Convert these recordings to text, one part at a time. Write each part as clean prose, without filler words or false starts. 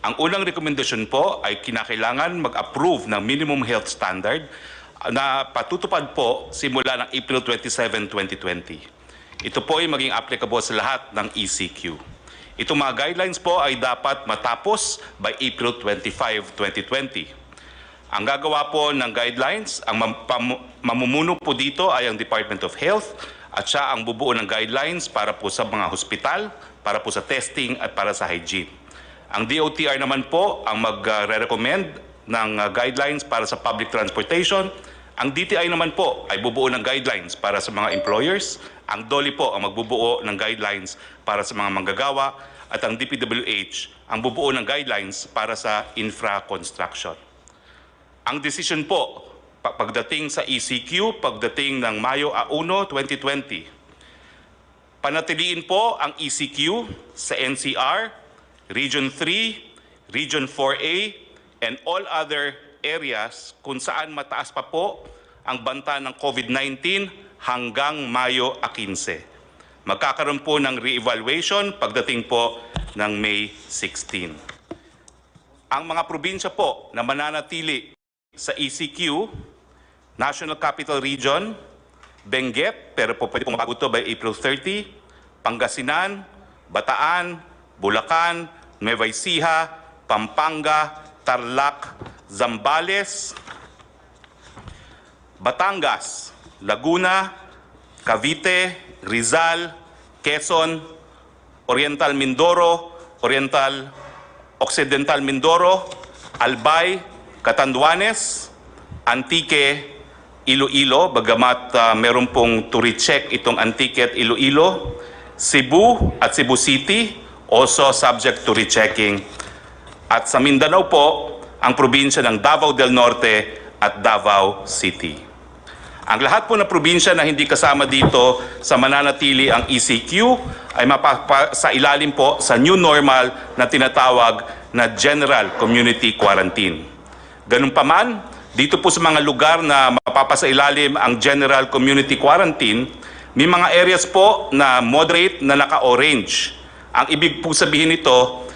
Ang unang rekomendasyon po ay kinakailangan mag-approve ng minimum health standard na patutupad po simula ng April 27, 2020. Ito po ay maging applicable sa lahat ng ECQ. Itong mga guidelines po ay dapat matapos by April 25, 2020. Ang gagawa po ng guidelines, ang mamumuno po dito ay ang Department of Health at siya ang bubuo ng guidelines para po sa mga hospital, para po sa testing at para sa hygiene. Ang DOTR naman po ang magre-recommend ng guidelines para sa public transportation. Ang DTI naman po ay bubuo ng guidelines para sa mga employers. Ang DOLI po ang magbubuo ng guidelines para sa mga manggagawa. At ang DPWH ang bubuo ng guidelines para sa infra construction. Ang decision po pagdating sa ECQ, pagdating ng Mayo 1, 2020, panatiliin po ang ECQ sa NCR, Region 3, Region 4A, and all other areas kung saan mataas pa po ang banta ng COVID-19 hanggang Mayo 15. Magkakaroon po ng re-evaluation pagdating po ng May 16. Ang mga probinsya po na mananatili sa ECQ, National Capital Region, Benguet, pero po pwede pong mabago ito by April 30, Pangasinan, Bataan, Bulacan, Nueva Ecija, Pampanga, Tarlac, Zambales, Batangas, Laguna, Cavite, Rizal, Quezon, Oriental Mindoro, Oriental Occidental Mindoro, Albay, Catanduanes, Antique, Iloilo, bagamat meron pong to recheck itong Antique at Iloilo, Cebu at Cebu City, also subject to rechecking. At sa Mindanao po, ang probinsya ng Davao del Norte at Davao City. Ang lahat po na probinsya na hindi kasama dito sa mananatili ang ECQ ay sa ilalim po sa new normal na tinatawag na General Community Quarantine. Ganun pa man, dito po sa mga lugar na mapapasailalim ang General Community Quarantine, may mga areas po na moderate na naka-orange. Ang ibig po sabihin nito,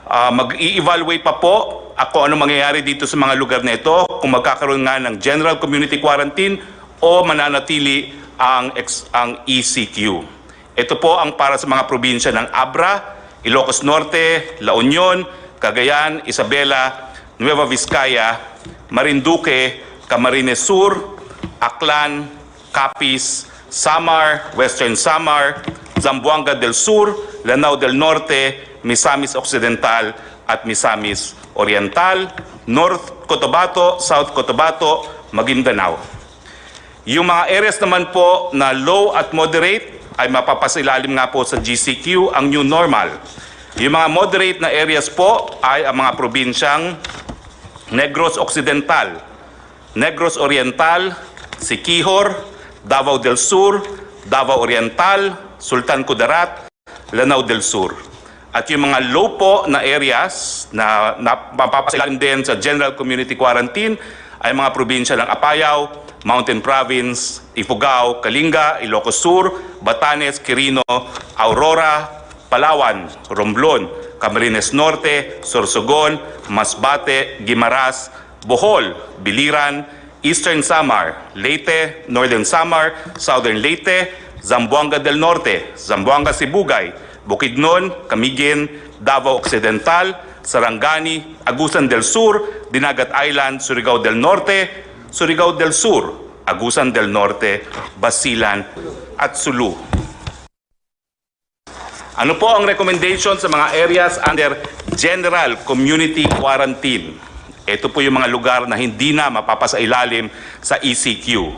mag-i-evaluate pa po ako ano mangyayari dito sa mga lugar na ito, kung magkakaroon nga ng General Community Quarantine o mananatili ang ECQ. Ito po ang para sa mga probinsya ng Abra, Ilocos Norte, La Union, Cagayan, Isabela, Nueva Vizcaya, Marinduque, Camarines Sur, Aklan, Capiz, Samar, Western Samar, Zamboanga del Sur, Lanao del Norte, Misamis Occidental at Misamis Oriental, North Cotabato, South Cotabato, Maguindanao. Yung mga areas naman po na low at moderate ay mapapasilalim nga po sa GCQ, ang new normal. Yung mga moderate na areas po ay ang mga probinsyang Negros Occidental, Negros Oriental, Siquijor, Davao del Sur, Davao Oriental, Sultan Kudarat, Lanao del Sur. At yung mga low po na areas na mapapasilalim din sa General Community Quarantine ay mga probinsya ng Apayao, Mountain Province, Ifugao, Kalinga, Ilocos Sur, Batanes, Quirino, Aurora, Palawan, Romblon, Camarines Norte, Sorsogon, Masbate, Guimaras, Bohol, Biliran, Eastern Samar, Leyte, Northern Samar, Southern Leyte, Zamboanga del Norte, Zamboanga Sibugay, Bukidnon, Camiguin, Davao Occidental, Sarangani, Agusan del Sur, Dinagat Island, Surigao del Norte, Surigao del Sur, Agusan del Norte, Basilan at Sulu. Ano po ang recommendation sa mga areas under General Community Quarantine? Ito po yung mga lugar na hindi na mapapasailalim sa ECQ.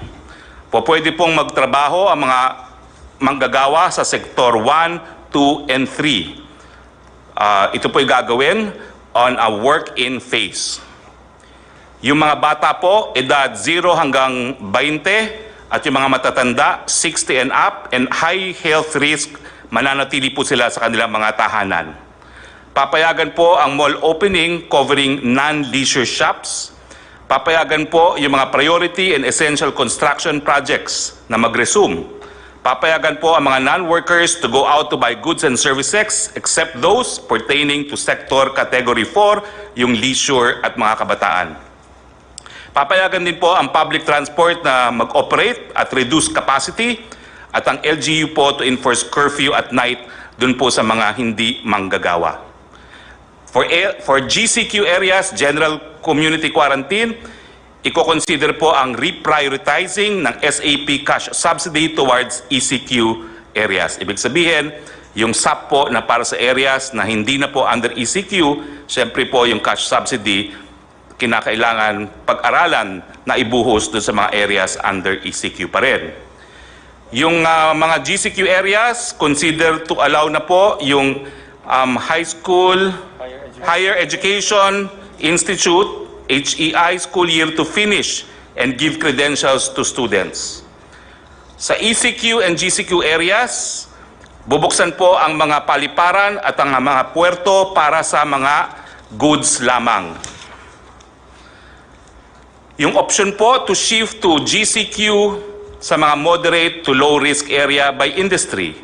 Pwede pong magtrabaho ang mga manggagawa sa Sektor 1, 2, and 3. Ito po yung gagawin on a work-in phase. Yung mga bata po, edad 0 hanggang 20, at yung mga matatanda, 60 and up, and high health risk, mananatili po sila sa kanilang mga tahanan. Papayagan po ang mall opening covering non-leisure shops. Papayagan po yung mga priority and essential construction projects na mag-resume. Papayagan po ang mga non-workers to go out to buy goods and services except those pertaining to Sector Category 4, yung leisure at mga kabataan. Papayagan din po ang public transport na mag-operate at reduce capacity at ang LGU po to enforce curfew at night dun po sa mga hindi manggagawa. For GCQ areas, General Community Quarantine, i-consider po ang reprioritizing ng SAP cash subsidy towards ECQ areas. Ibig sabihin, yung SAP po na para sa areas na hindi na po under ECQ, syempre po yung cash subsidy, kinakailangan pag-aralan na ibuhos doon sa mga areas under ECQ pa rin. Yung mga GCQ areas, consider to allow na po yung high school, higher education institute, HEI school year to finish and give credentials to students. Sa ECQ and GCQ areas, bubuksan po ang mga paliparan at ang mga puerto para sa mga goods lamang. Yung option po to shift to GCQ sa mga moderate to low risk area by industry.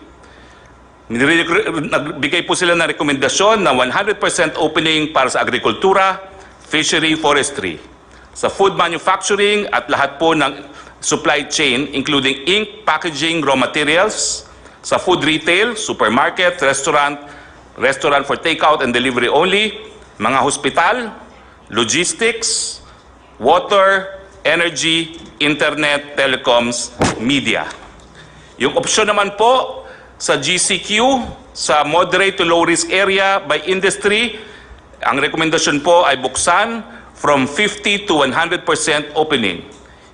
Nagbigay po sila ng rekomendasyon na 100% opening para sa agrikultura, fishery, forestry, sa food manufacturing at lahat po ng supply chain including ink, packaging, raw materials, sa food retail, supermarket, restaurant for takeout and delivery only, mga hospital, logistics, water, energy, internet, telecoms, media. Yung opsyon naman po sa GCQ, sa moderate to low risk area by industry, ang rekomendasyon po ay buksan from 50 to 100% opening.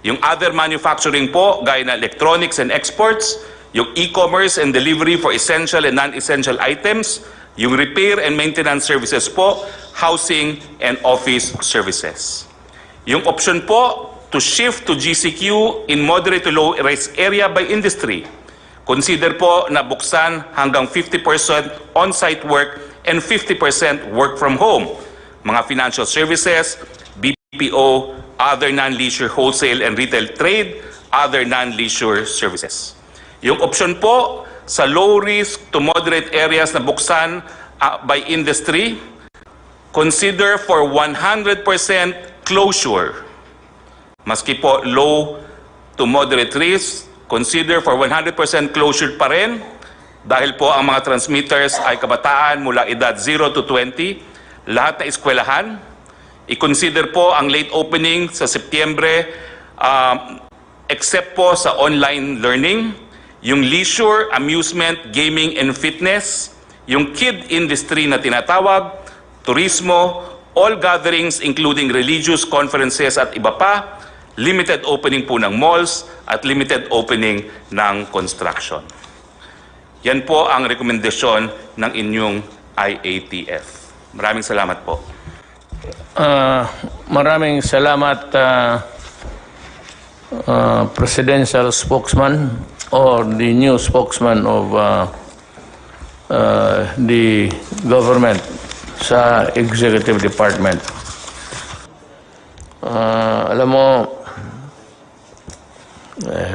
Yung other manufacturing po, gaya na electronics and exports, yung e-commerce and delivery for essential and non-essential items, yung repair and maintenance services po, housing and office services. Yung option po to shift to GCQ in moderate to low risk area by industry, consider po na buksan hanggang 50% on-site work and 50% work from home. Mga financial services, BPO, other non-leisure wholesale and retail trade, other non-leisure services. Yung option po sa low risk to moderate areas na buksan by industry, consider for 100% closure. Maski po low to moderate risk, consider for 100% closure pa rin dahil po ang mga transmitters ay kabataan mula edad 0 to 20, lahat na eskwelahan. I-consider po ang late opening sa Setyembre except po sa online learning, yung leisure, amusement, gaming and fitness, yung kid industry na tinatawag, turismo, all gatherings including religious conferences at iba pa, limited opening po ng malls at limited opening ng construction. Yan po ang rekomendasyon ng inyong IATF. Maraming salamat po. Maraming salamat, Presidential Spokesman or the new spokesman of the government sa Executive Department. Alam mo,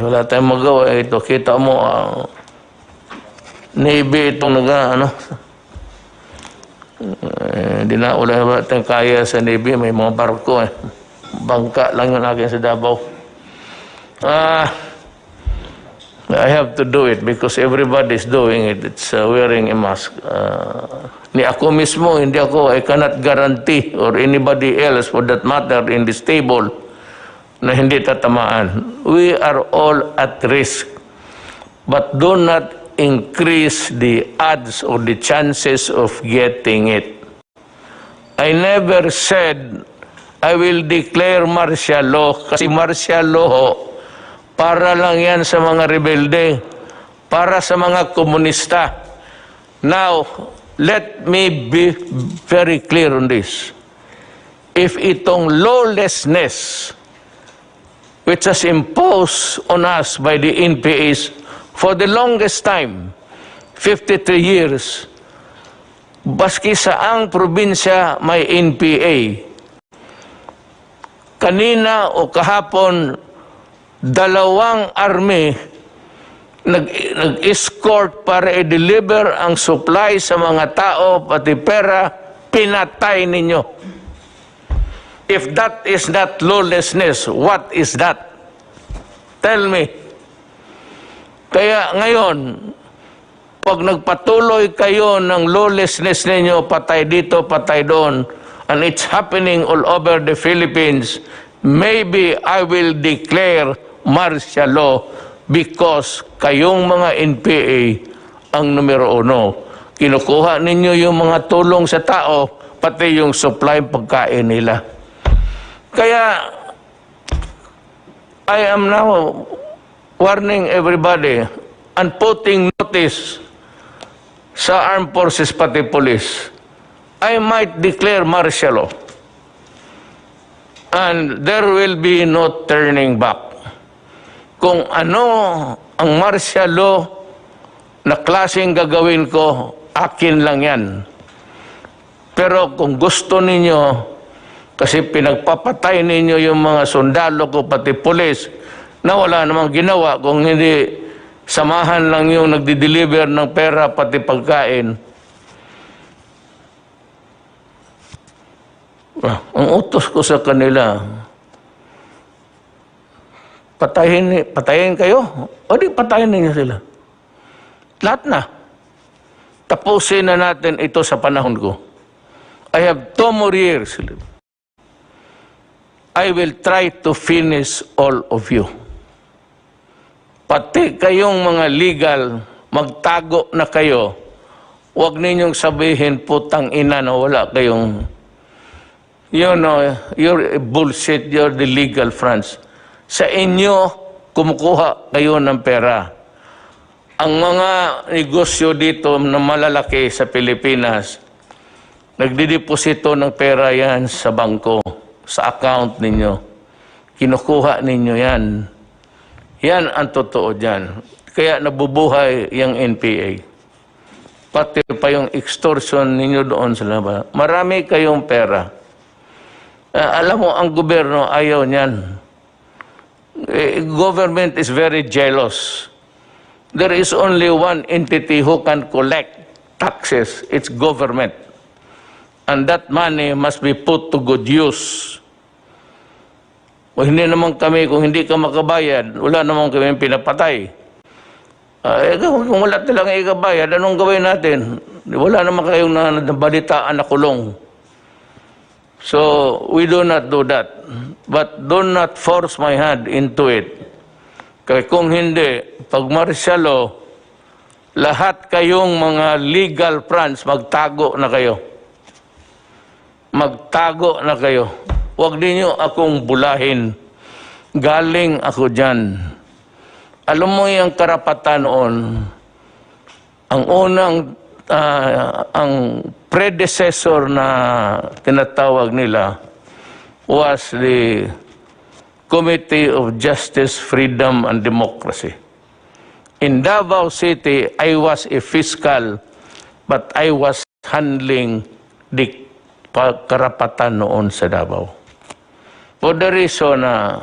wala tayong magawa. Ito, kita mo, Navy itong hindi na wala tayong kaya sa Navy. May mga barko bangka lang yun akin sa Davao. I have to do it because everybody is doing it. It's wearing a mask. Ni ako mismo, hindi ako, I cannot guarantee or anybody else for that matter in this table na hindi tatamaan. We are all at risk. But do not increase the odds or the chances of getting it. I never said I will declare martial law kasi martial law para lang yan sa mga rebelde, para sa mga komunista. Now, let me be very clear on this. If itong lawlessness which has imposed on us by the NPAs for the longest time, 53 years, baski saang probinsya may NPA. Kanina o kahapon, 2 army nag-escort para i-deliver ang supply sa mga tao, pati pera, pinatay ninyo. If that is not lawlessness, what is that? Tell me. Kaya ngayon, pag nagpatuloy kayo ng lawlessness ninyo, patay dito, patay doon, and it's happening all over the Philippines, maybe I will declare martial law because kayong mga NPA ang numero 1. Kinukuha ninyo yung mga tulong sa tao, pati yung supply pagkain nila. Kaya, I am now warning everybody and putting notice sa armed forces pati police. I might declare martial law. And there will be no turning back. Kung ano ang martial law na klaseng gagawin ko, akin lang yan. Pero kung gusto ninyo, kasi pinagpapatay ninyo yung mga sundalo ko, pati pulis, na wala namang ginawa, kung hindi samahan lang yung nagdi-deliver ng pera, pati pagkain. Ang utos ko sa kanila, patayin kayo, o di patayin ninyo sila. Lahat na. Tapusin na natin ito sa panahon ko. I have 2 more years. I will try to finish all of you. Pati kayong mga legal, magtago na kayo. Huwag ninyong sabihin, putang ina na wala kayong, you know, you're bullshit, you're the legal France. Sa inyo, kumukuha kayo ng pera. Ang mga negosyo dito na malalaki sa Pilipinas, nagdideposito ng pera yan sa bangko, sa account ninyo. Kinukuha ninyo yan. Yan ang totoo dyan. Kaya nabubuhay yung NPA. Pati pa yung extortion ninyo doon sa labas. Marami kayong pera. Alam mo, ang gobyerno ayaw niyan. Government is very jealous. There is only one entity who can collect taxes. It's government. And that money must be put to good use. O hindi naman kami, kung hindi ka makabayad, wala naman kami pinapatay. Kung wala talang ikabayad, anong gawin natin? Wala naman kayong nabalitaan na kulong. So, we do not do that. But do not force my hand into it. Kaya kung hindi, pag martial law, lahat kayong mga legal fronts, magtago na kayo. Magtago na kayo. Huwag ninyo akong bulahin. Galing ako dyan. Alam mo yung karapatan noon, ang unang, ang predecessor na tinatawag nila was the Committee of Justice, Freedom, and Democracy. In Davao City, I was a fiscal, but I was handling the karapatan noon sa Davao. For the reason na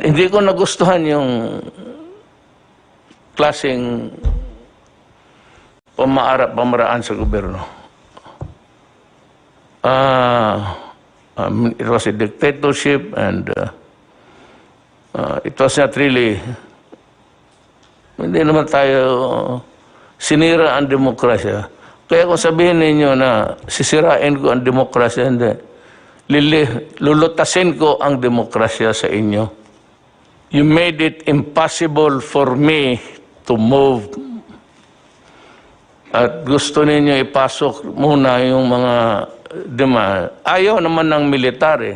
hindi ko nagustuhan yung klaseng pamaraan sa gobyerno. It was a dictatorship and it was not really, hindi naman tayo sinira ang demokrasya. Kaya kung sabihin ninyo na sisirain ko ang demokrasya, hindi. Lulutasin ko ang demokrasya sa inyo. You made it impossible for me to move. At gusto ninyo ipasok muna yung mga demand. Ayaw naman ng military.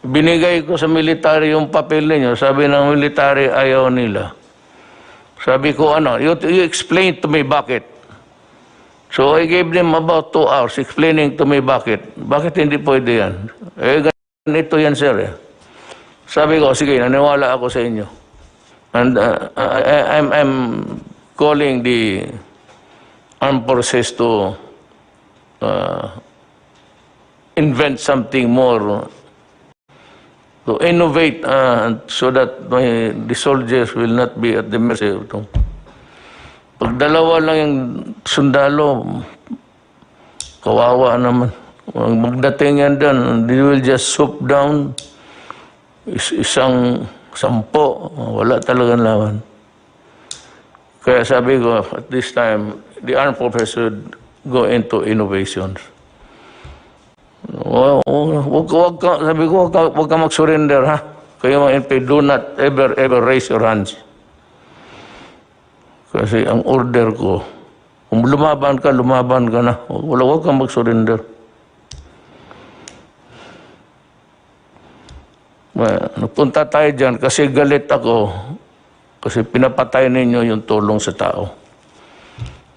Binigay ko sa military yung papel ninyo. Sabi ng military, ayaw nila. Sabi ko, you explain to me bakit. So I gave them about 2 hours explaining to me bakit. Bakit hindi pwede yan? Ganito yan, sir. Sabi ko, sige, naniwala ako sa inyo. And I'm calling the armed forces to invent something more to innovate so that the soldiers will not be at the mercy of them. Pag dalawa lang yung sundalo, kawawa naman. Magdating yan doon, they will just swoop down isang 10, wala talagang lawan. Kaya sabi ko, at this time, the armed forces should go into innovations. Sabi ko, wag ka mag-surrender, ha? Kayo mga NP, do not ever raise your hands. Kasi ang order ko, kung lumaban ka na. Wag kang mag-surrender. Napunta tayo dyan kasi galit ako kasi pinapatay ninyo yung tulong sa tao.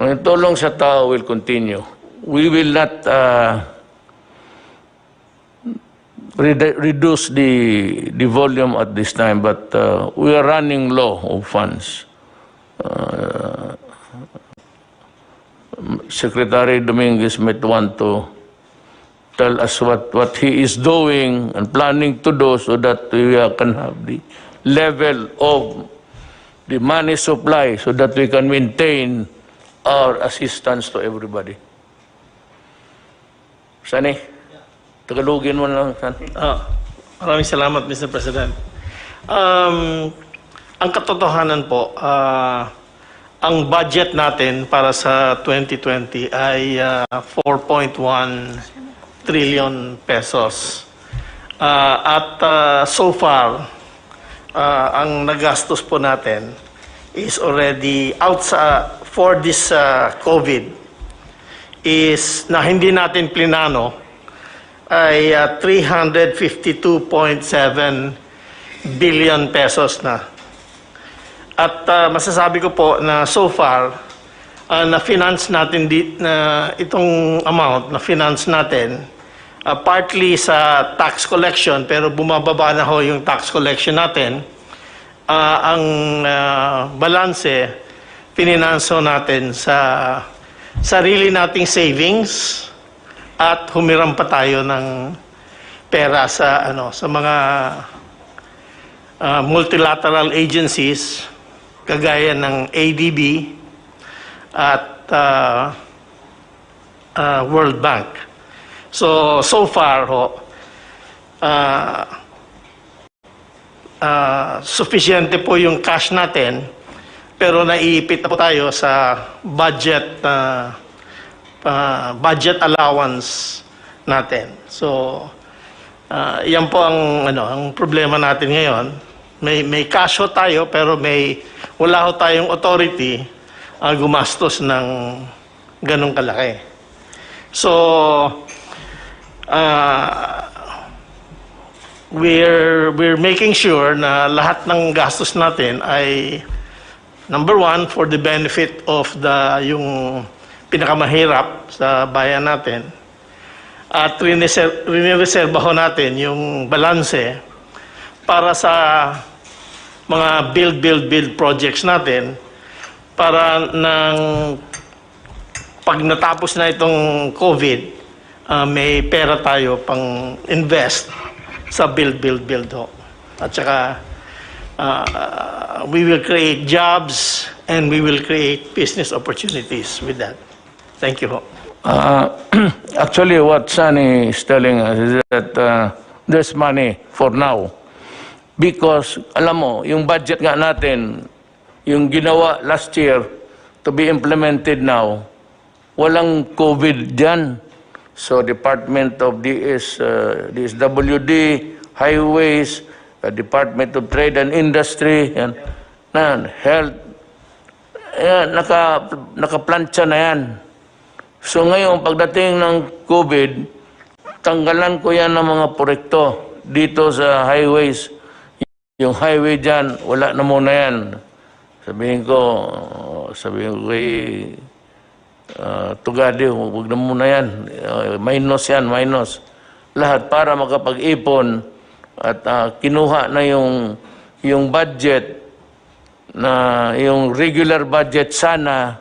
Yung tulong sa tao will continue. We will not reduce the volume at this time, but we are running low of funds. Secretary Dominguez might want to tell us what he is doing and planning to do so that we can have the level of the money supply so that we can maintain our assistance to everybody. Sani, Tagalogin mo lang, Sani. Maraming salamat, Mr. President. Ang katotohanan po, ang budget natin para sa 2020 ay 4.1 trillion pesos. So far, ang nagastos po natin is already for this COVID is na hindi natin plinano ay 352.7 billion pesos na. At masasabi ko po na so far na-finance natin itong amount na-finance natin partly sa tax collection, pero bumababa na ho yung tax collection natin. Ang balanse, pininanso natin sa sarili nating savings at humiram pa tayo ng pera sa mga multilateral agencies kagaya ng ADB at World Bank. So far ho, sufficiente po yung cash natin, pero naiipit na po tayo sa budget allowance natin. So yan po ang problema natin ngayon. May cash ho tayo, pero wala ho tayong authority gumastos ng ganong kalaki. So we're making sure na lahat ng gastos natin ay number one, for the benefit of yung pinakamahirap sa bayan natin, at rinireserba ho natin yung balanse para sa mga build projects natin, para pag natapos na itong COVID, may pera tayo pang invest sa build ho. At saka we will create jobs and we will create business opportunities with that. Thank you ho. Actually, what Sunny is telling us is that there's money for now. Because, alam mo, yung budget nga natin, yung ginawa last year to be implemented now, walang COVID dyan. So, Department of DSWD, Highways, Department of Trade and Industry, Health, nakaplantsa na yan. So, ngayon, pagdating ng COVID, tanggalan ko yan ng mga proyekto dito sa highways. Yung highway dyan, wala na muna yan. Sabihin ko kay Tugadi, huwag na muna yan. Minus. Lahat para makapag-ipon at kinuha na yung budget, na yung regular budget sana,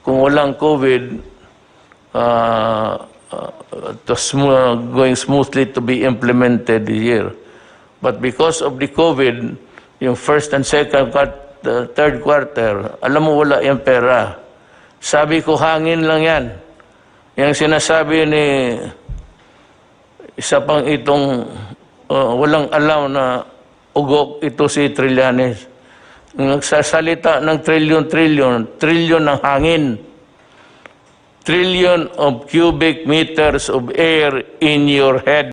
kung walang COVID, going smoothly to be implemented this year. But because of the COVID, yung first and second, third quarter, alam mo wala yung pera. Sabi ko, hangin lang yan. Yung sinasabi ni isa pang itong walang alam na ugok ito si Trillanes. Nagsasalita ng trillion ng hangin. Trillion of cubic meters of air in your head.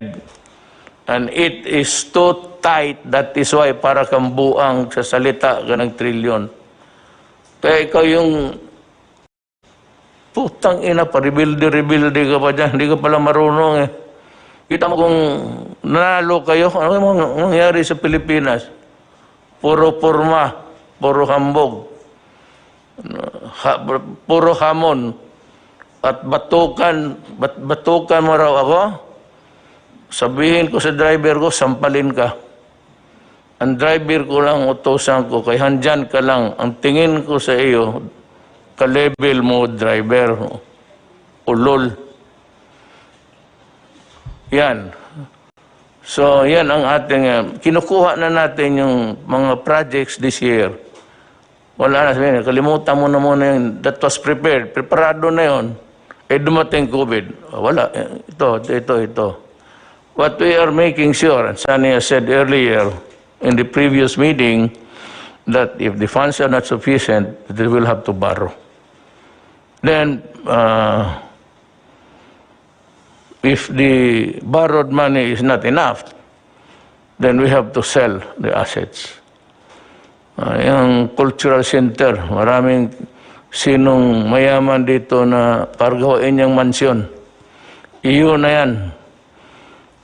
And it is too tight. That is why para kang buang sa salita ka ng trillion. Kaya ikaw yung putang ina pa, rebuilde ka pa dyan. Hindi ka pala marunong eh. Kita mo kung nanalo kayo, ano nangyari sa Pilipinas? Puro porma, puro hambog, puro hamon, at batukan mo raw ako, sabihin ko sa driver ko, sampalin ka. Ang driver ko lang, utosan ko, kay handyan ka lang. Ang tingin ko sa iyo, ka-level mo, driver, ulol. Yan. So, yan ang ating, kinukuha na natin yung mga projects this year. Wala na sabihin, kalimutan mo na muna yun. That was prepared. Preparado na yun. Eh, dumating COVID. Wala. Ito. What we are making sure, and Sunny has said earlier in the previous meeting, that if the funds are not sufficient, they will have to borrow. Then, if the borrowed money is not enough, then we have to sell the assets. Yung cultural center, maraming sinong mayaman dito na pargawain niyang mansyon. Iyo na yan.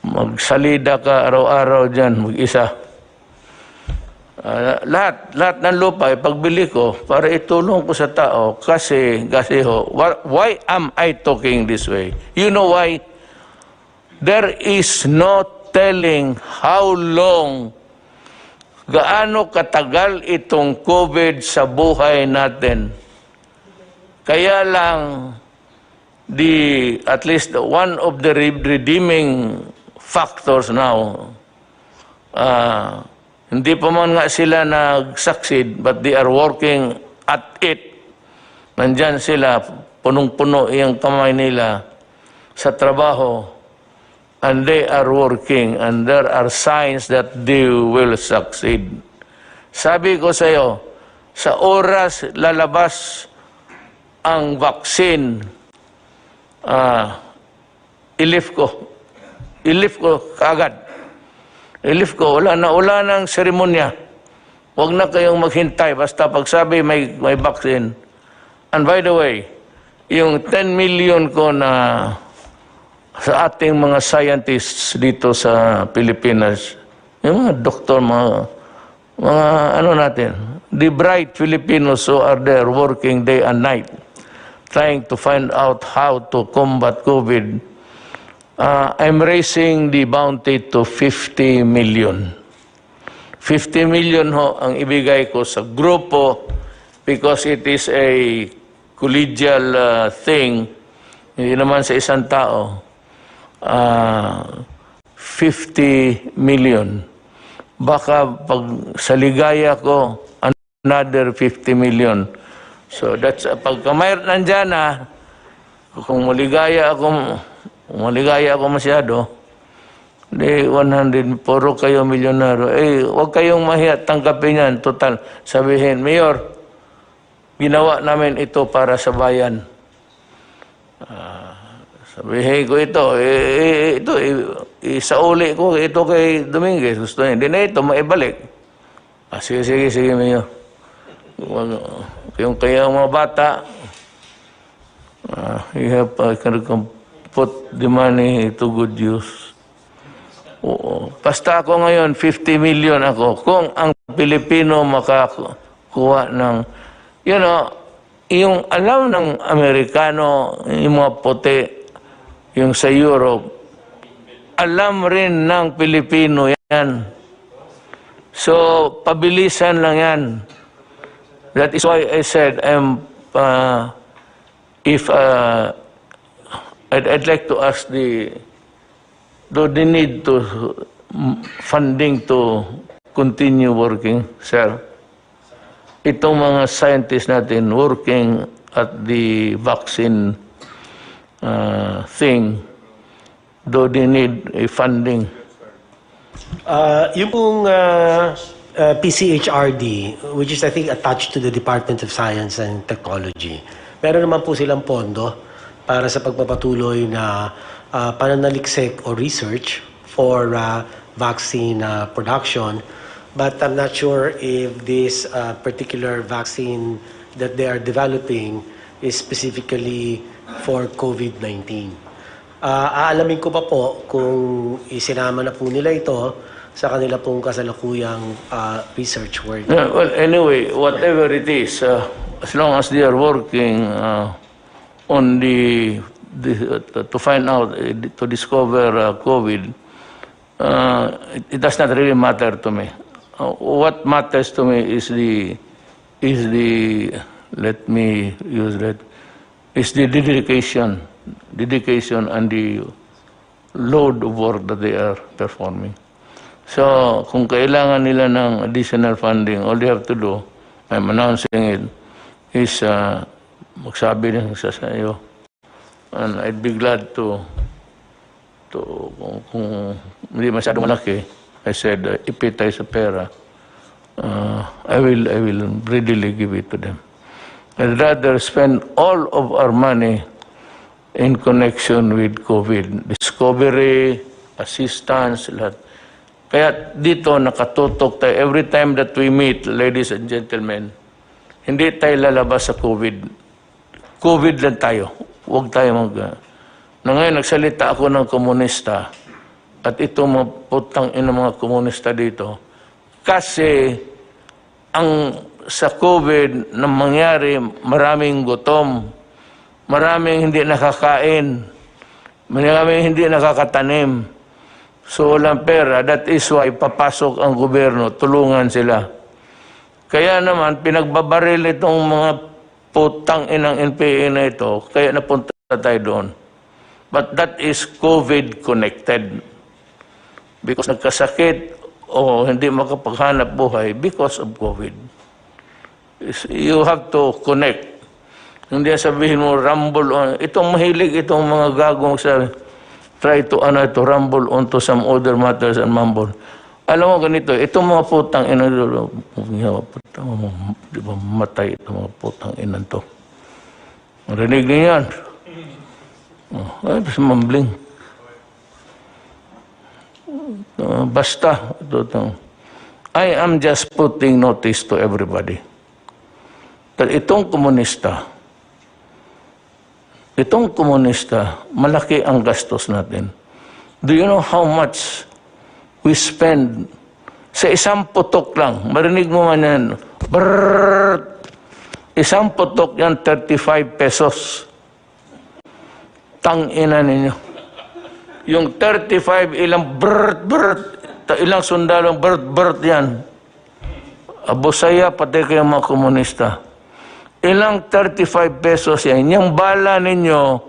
Magsalida ka araw-araw dyan, mag-isa. Lahat ng lupa, pagbili ko, para itulong ko sa tao, kasi why am I talking this way? You know why? There is no telling how long, gaano katagal itong COVID sa buhay natin. Kaya lang, at least one of the redeeming factors now, hindi pa man nga sila nag-succeed, but they are working at it. Nandyan sila, punong-puno yung kamay nila sa trabaho. And they are working, and there are signs that they will succeed. Sabi ko sa iyo, sa oras lalabas ang vaccine, i-lift ko kaagad. I-lift ko, wala nang seremonya. Huwag na kayong maghintay, basta pagsabi may vaccine. And by the way, yung 10 million ko na sa ating mga scientists dito sa Pilipinas, yung mga doktor, mga ano natin, the bright Filipinos who are there working day and night, trying to find out how to combat COVID, I'm raising the bounty to 50 million. 50 million ho ang ibigay ko sa grupo because it is a collegial thing, hindi naman sa isang tao. 50 million. Baka pag sa ligaya ko, another 50 million. So that's, pagka may nandyan na, kung maligaya ako masyado, di 100, puro kayo milyonaryo. Huwag kayong mahiya, tanggapin yan. Total, sabihin, Mayor, ginawa namin ito para sa bayan. Sabihin ko ito, isauli ko ito kay Dominguez. Gusto niya, hindi na ito, maibalik. Sige, Mayor. Yung kaya mga bata, you have can put the money to good use. Oo. Basta ako ngayon, 50 million ako. Kung ang Pilipino makakuha ng, yung alam ng Amerikano, yung mga puti, yung sa Europe, alam rin ng Pilipino yan. So, pabilisan lang yan. That is why I said, I'd like to ask do they need to funding to continue working, sir. Itong mga scientists natin working at the vaccine thing, do they need a funding? Yung pong PCHRD, which is I think attached to the Department of Science and Technology, meron naman po silang pondo para sa pagpapatuloy na pananaliksik o research for vaccine production. But I'm not sure if this particular vaccine that they are developing is specifically for COVID-19. Aalamin ko pa po kung isinama na po nila ito sa kanila pong kasalukuyang research work. Well, anyway, whatever it is, as long as they are working on to find out, to discover COVID, it does not really matter to me. What matters to me is the let me use that, is the dedication and the load of work that they are performing. So, kung kailangan nila ng additional funding, all they have to do, I'm announcing it, is magsabi lang sa iyo. And I'd be glad to kung hindi masyadong malaki, I said, ipit tayo sa pera, I will readily give it to them. I'd rather spend all of our money in connection with COVID. Discovery, assistance, lahat. Kaya dito nakatutok tayo. Every time that we meet, ladies and gentlemen, hindi tayo lalabas sa COVID. COVID lang tayo. Huwag tayo na ngayon, nagsalita ako ng komunista at itong mga putang ina mga komunista dito. Kasi ang sa COVID na mangyari, maraming gutom, maraming hindi nakakain, maraming hindi nakakatanim. So walang pera. That is why papasok ang gobyerno, tulungan sila. Kaya naman, pinagbabaril itong mga putang inang NPA na ito, kaya napunta tayo doon. But that is COVID-connected. Because nagkasakit o hindi makapaghanap buhay because of COVID. You have to connect. Hindi sabihin mo, rumble on. Itong mahilig, itong mga gagong sa try to rumble onto some other matters and mumble. Alam mo ganito, itong mga putang ina, di ba matay itong mga putang ina to. Marinig niyo yan. Ay, mumbling. Basta. I am just putting notice to everybody that itong komunista, malaki ang gastos natin. Do you know how much we spend sa isang putok lang? Marinig mo man yan. Brrrr. Isang putok yan, 35 pesos. Tang-ina ninyo. Yung 35, ilang ilang sundalong yan. Abusaya, pati kayo mga komunista. Ilang 35 pesos yan. Yung bala ninyo,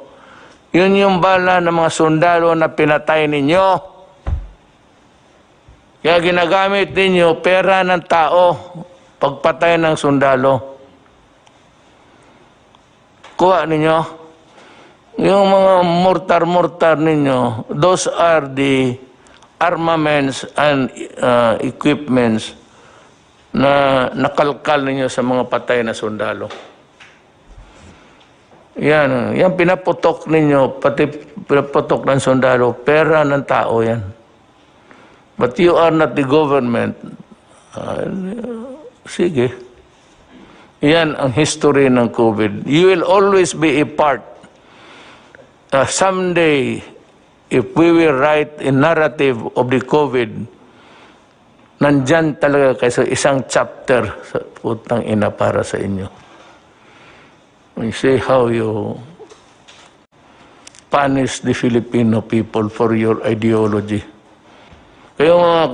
yun yung bala ng mga sundalo na pinatay ninyo. Kaya ginagamit ninyo pera ng tao pagpatay ng sundalo. Kuha ninyo. Yung mga mortar ninyo, those are the armaments and equipments na nakalkal ninyo sa mga patay na sundalo. Yan pinaputok ninyo, pati pinaputok ng sundalo, pera ng tao yan. But you are not the government. Sige. Yan ang history ng COVID. You will always be a part. Someday, if we will write a narrative of the COVID, nandyan talaga kayo sa isang chapter sa putang ina para sa inyo. You see how you punish the Filipino people for your ideology. Kayo mga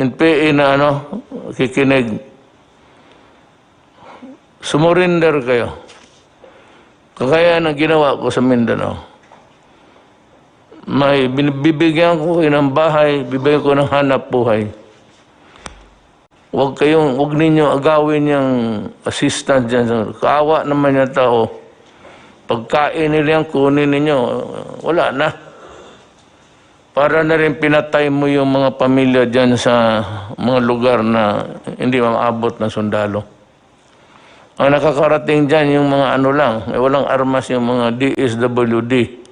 NPA na kikinig, sumurinder kayo. Kagaya ng ginawa ko sa Mindanao. may bibigyan ko kayo ng bahay, bibigyan ko ng hanap buhay. Huwag ninyo agawin yung assistant dyan. Kaawa naman yung tao. Pagkain nila yan, kunin ninyo, wala na. Para na rin pinatay mo yung mga pamilya dyan sa mga lugar na hindi maabot ng sundalo. Ang nakakarating dyan yung mga ano lang, walang armas yung mga DSWD.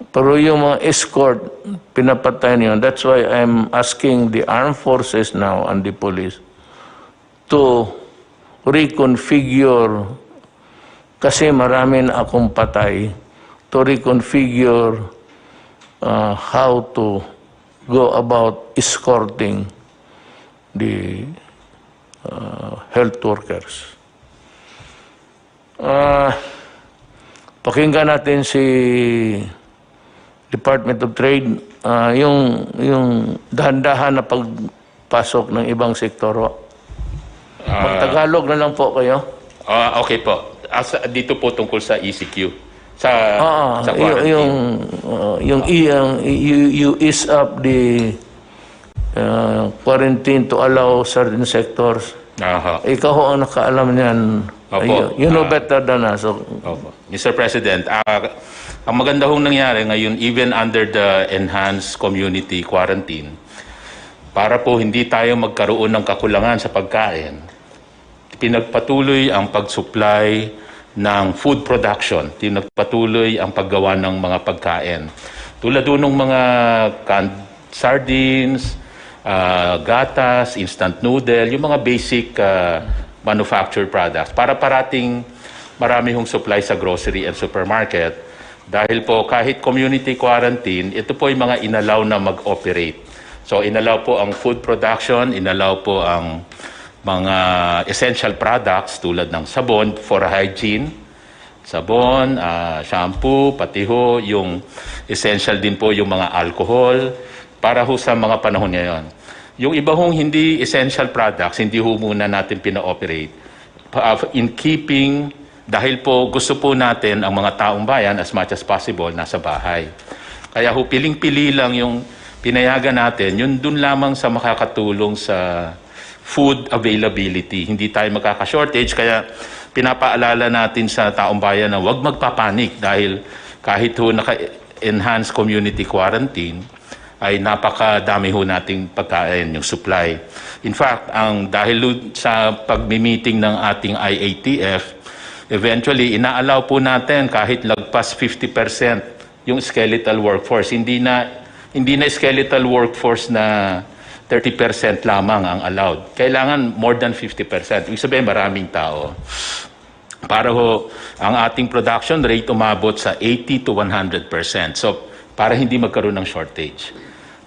Pero yung mga escort, pinapatay niyo. That's why I'm asking the armed forces now and the police to reconfigure, kasi marami na akong patay, to reconfigure how to go about escorting the health workers. Pakinggan natin si Department of Trade, yung dahan-dahan na pagpasok ng ibang sektor. Magtagalog na lang po kayo. Okay po. Dito po tungkol sa ECQ. Sa quarantine. You ease up the quarantine to allow certain sectors. Ikaw ho ang nakaalam niyan. Opo. You know better than us. So, Opo. Mr. President, ang maganda hong nangyari ngayon, even under the enhanced community quarantine, para po hindi tayo magkaroon ng kakulangan sa pagkain, pinagpatuloy ang pag-supply ng food production, pinagpatuloy ang paggawa ng mga pagkain. Tulad ng mga canned sardines, gatas, instant noodle, yung mga basic manufactured products, para parating marami hong supply sa grocery and supermarket. Dahil po kahit community quarantine, ito po yung mga inalaw na mag-operate. So inalaw po ang food production, inalaw po ang mga essential products tulad ng sabon for hygiene, sabon, shampoo, pati ho yung essential din po yung mga alcohol para ho sa mga panahon ngayon. Yung iba hong hindi essential products, hindi ho muna natin pina-operate in keeping. Dahil po gusto po natin ang mga taong bayan as much as possible nasa bahay. Kaya ho piling-pili lang yung pinayagan natin, yun dun lamang sa makakatulong sa food availability. Hindi tayo makaka-shortage, kaya pinapaalala natin sa taong bayan na huwag magpapanik dahil kahit ho naka-enhanced community quarantine, ay napakadami ho nating pagkain, yung supply. In fact, dahil sa pagmi-meeting ng ating IATF, eventually, inaalaw po natin kahit lagpas 50% yung skeletal workforce. Hindi na skeletal workforce na 30% lamang ang allowed. Kailangan more than 50%. Ibig sabihin, maraming tao. Para ho, ang ating production rate umabot sa 80 to 100%. So, para hindi magkaroon ng shortage.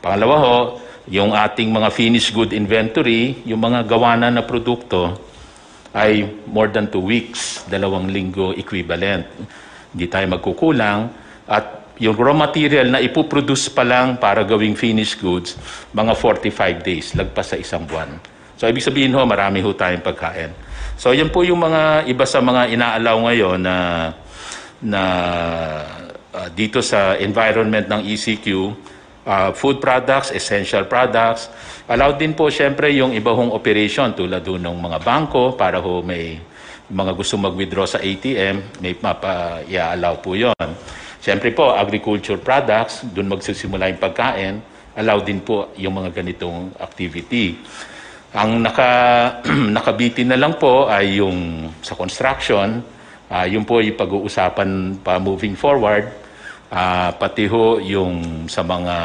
Pangalawa ho, yung ating mga finished good inventory, yung mga gawanan na produkto, ay more than 2 weeks, 2 linggo equivalent. Hindi tayo magkukulang. At yung raw material na ipoproduce pa lang para gawing finished goods, mga 45 days, lagpas sa 1 buwan. So, ibig sabihin ho, marami ho tayong pagkain. So, yan po yung mga iba sa mga inaalaw ngayon na dito sa environment ng ECQ, food products, essential products. Allowed din po siyempre yung iba hong operation tulad doon ng mga bangko para ho may mga gusto mag-withdraw sa ATM, may mapa-i-allow po yon. Siyempre po, agriculture products, doon magsisimula yung pagkain, allowed din po yung mga ganitong activity. Ang nakabitin na lang po ay yung sa construction, yun po yung pag-uusapan pa moving forward, pati ho yung sa mga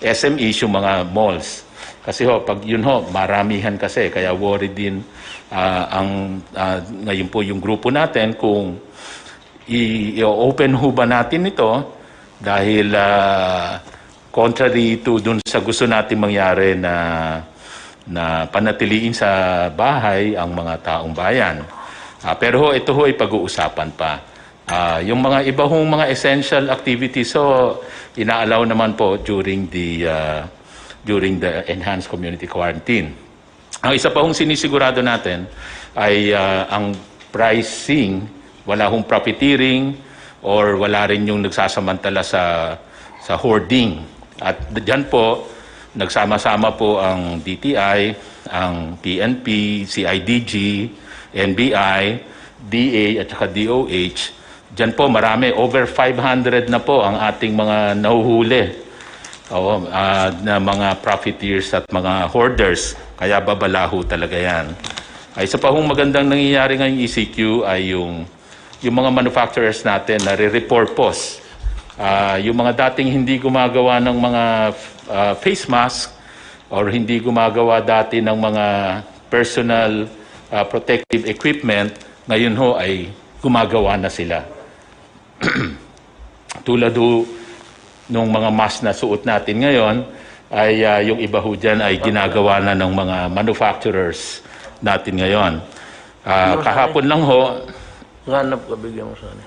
SMEs, yung mga malls. Kasi ho, pag yun ho, maramihan kasi, kaya worried din ngayon po yung grupo natin kung i-open ho ba natin ito dahil contrary to dun sa gusto natin mangyari na panatiliin sa bahay ang mga taong bayan. Pero ho, ito ho ay pag-uusapan pa. Yung mga iba hong mga essential activities, so inaalaw naman po during the enhanced community quarantine. Ang isa pa hong sinisigurado natin ay ang pricing, wala hong profiteering or wala rin yung nagsasamantala sa hoarding. At diyan po, nagsama-sama po ang DTI, ang PNP, CIDG, NBI, DA at saka DOH. Diyan po marami, over 500 na po ang ating mga nahuhuli na mga profiteers at mga hoarders. Kaya babalaho talaga yan. Ay, isa pa hong magandang nangyayari ngayong ECQ ay yung mga manufacturers natin na re-repurpose. Yung mga dating hindi gumagawa ng mga face mask or hindi gumagawa dati ng mga personal protective equipment, ngayon ho ay gumagawa na sila. Tulad ho nung mga mask na suot natin ngayon, ay yung iba ho dyan ay ginagawa na ng mga manufacturers natin ngayon. Kahapon lang ho, Hanap ka, bigyan mo sana.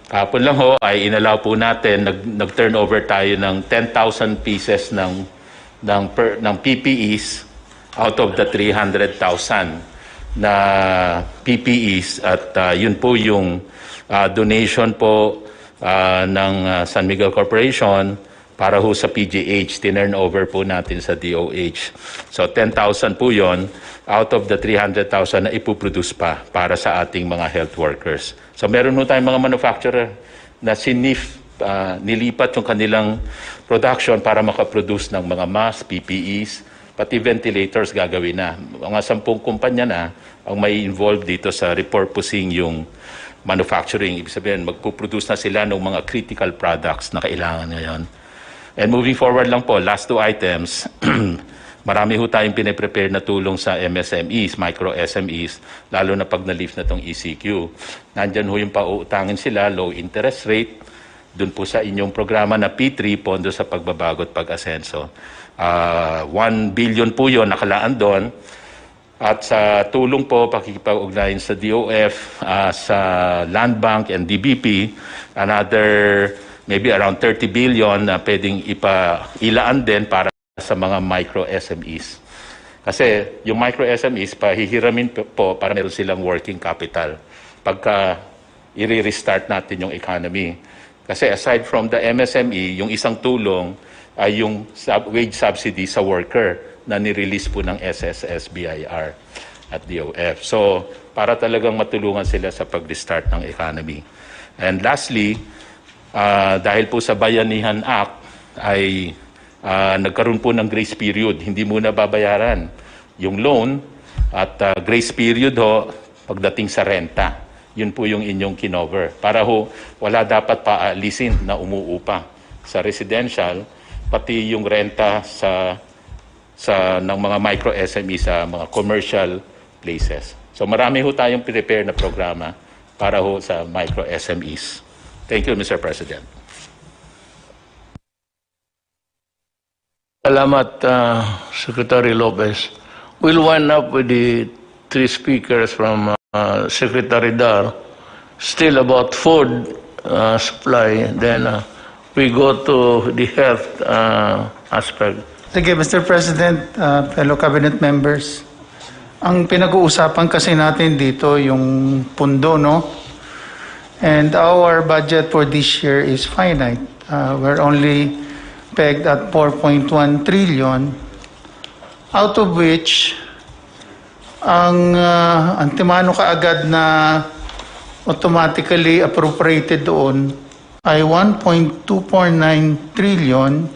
Kahapon lang ho ay inalaw po natin, nag-turnover tayo ng 10,000 pieces ng PPEs out of the 300,000 na PPEs at yun po yung donation po ng San Miguel Corporation para ho sa PGH, tinurnover po natin sa DOH. So 10,000 po yon out of the 300,000 na ipuproduce pa para sa ating mga health workers. So meron ho tayong mga manufacturer na nilipat yung kanilang production para makaproduce ng mga masks, PPEs, pati ventilators gagawin na. Mga 10 kumpanya na ang may involved dito sa repurposing yung manufacturing. Ibig sabihin, magpuproduce na sila ng mga critical products na kailangan ngayon. And moving forward lang po, last 2 items, marami ho tayong piniprepare na tulong sa MSMEs, micro SMEs, lalo na pag na-lift na itong ECQ. Nandyan ho yung pauutangin sila, low interest rate, dun po sa inyong programa na P3, Pondo sa Pagbabago at Pag-asenso. 1 billion po yun, nakalaan doon. At sa tulong po, pakikipag-ugnayan sa DOF, sa Land Bank and DBP, another maybe around 30 billion na pwedeng ilaan din para sa mga micro SMEs. Kasi yung micro SMEs, pahihiramin po para meron silang working capital pagka i-restart natin yung economy. Kasi aside from the MSME, yung isang tulong ay yung wage subsidy sa worker na nirelease po ng SSS, BIR at DOF. So, para talagang matulungan sila sa pag-restart ng economy. And lastly, dahil po sa Bayanihan Act ay nagkaroon po ng grace period. Hindi muna babayaran yung loan at grace period ho pagdating sa renta. Yun po yung inyong kinover. Para ho wala dapat paalisin na umuupa sa residential, pati yung renta ng mga micro SME sa mga commercial places. So marami ho tayong prepare na programa para ho sa micro SMEs. Thank you, Mr. President. Salamat, Secretary Lopez. We'll wind up with the 3 speakers from Secretary Dar. Still about food supply. Then we go to the health aspect. Sige, Mr. President, fellow cabinet members. Ang pinag-uusapan kasi natin dito yung pundo, no? And our budget for this year is finite. We're only pegged at 4.1 trillion, out of which ang antimano kaagad na automatically appropriated doon ay 1.249 trillion.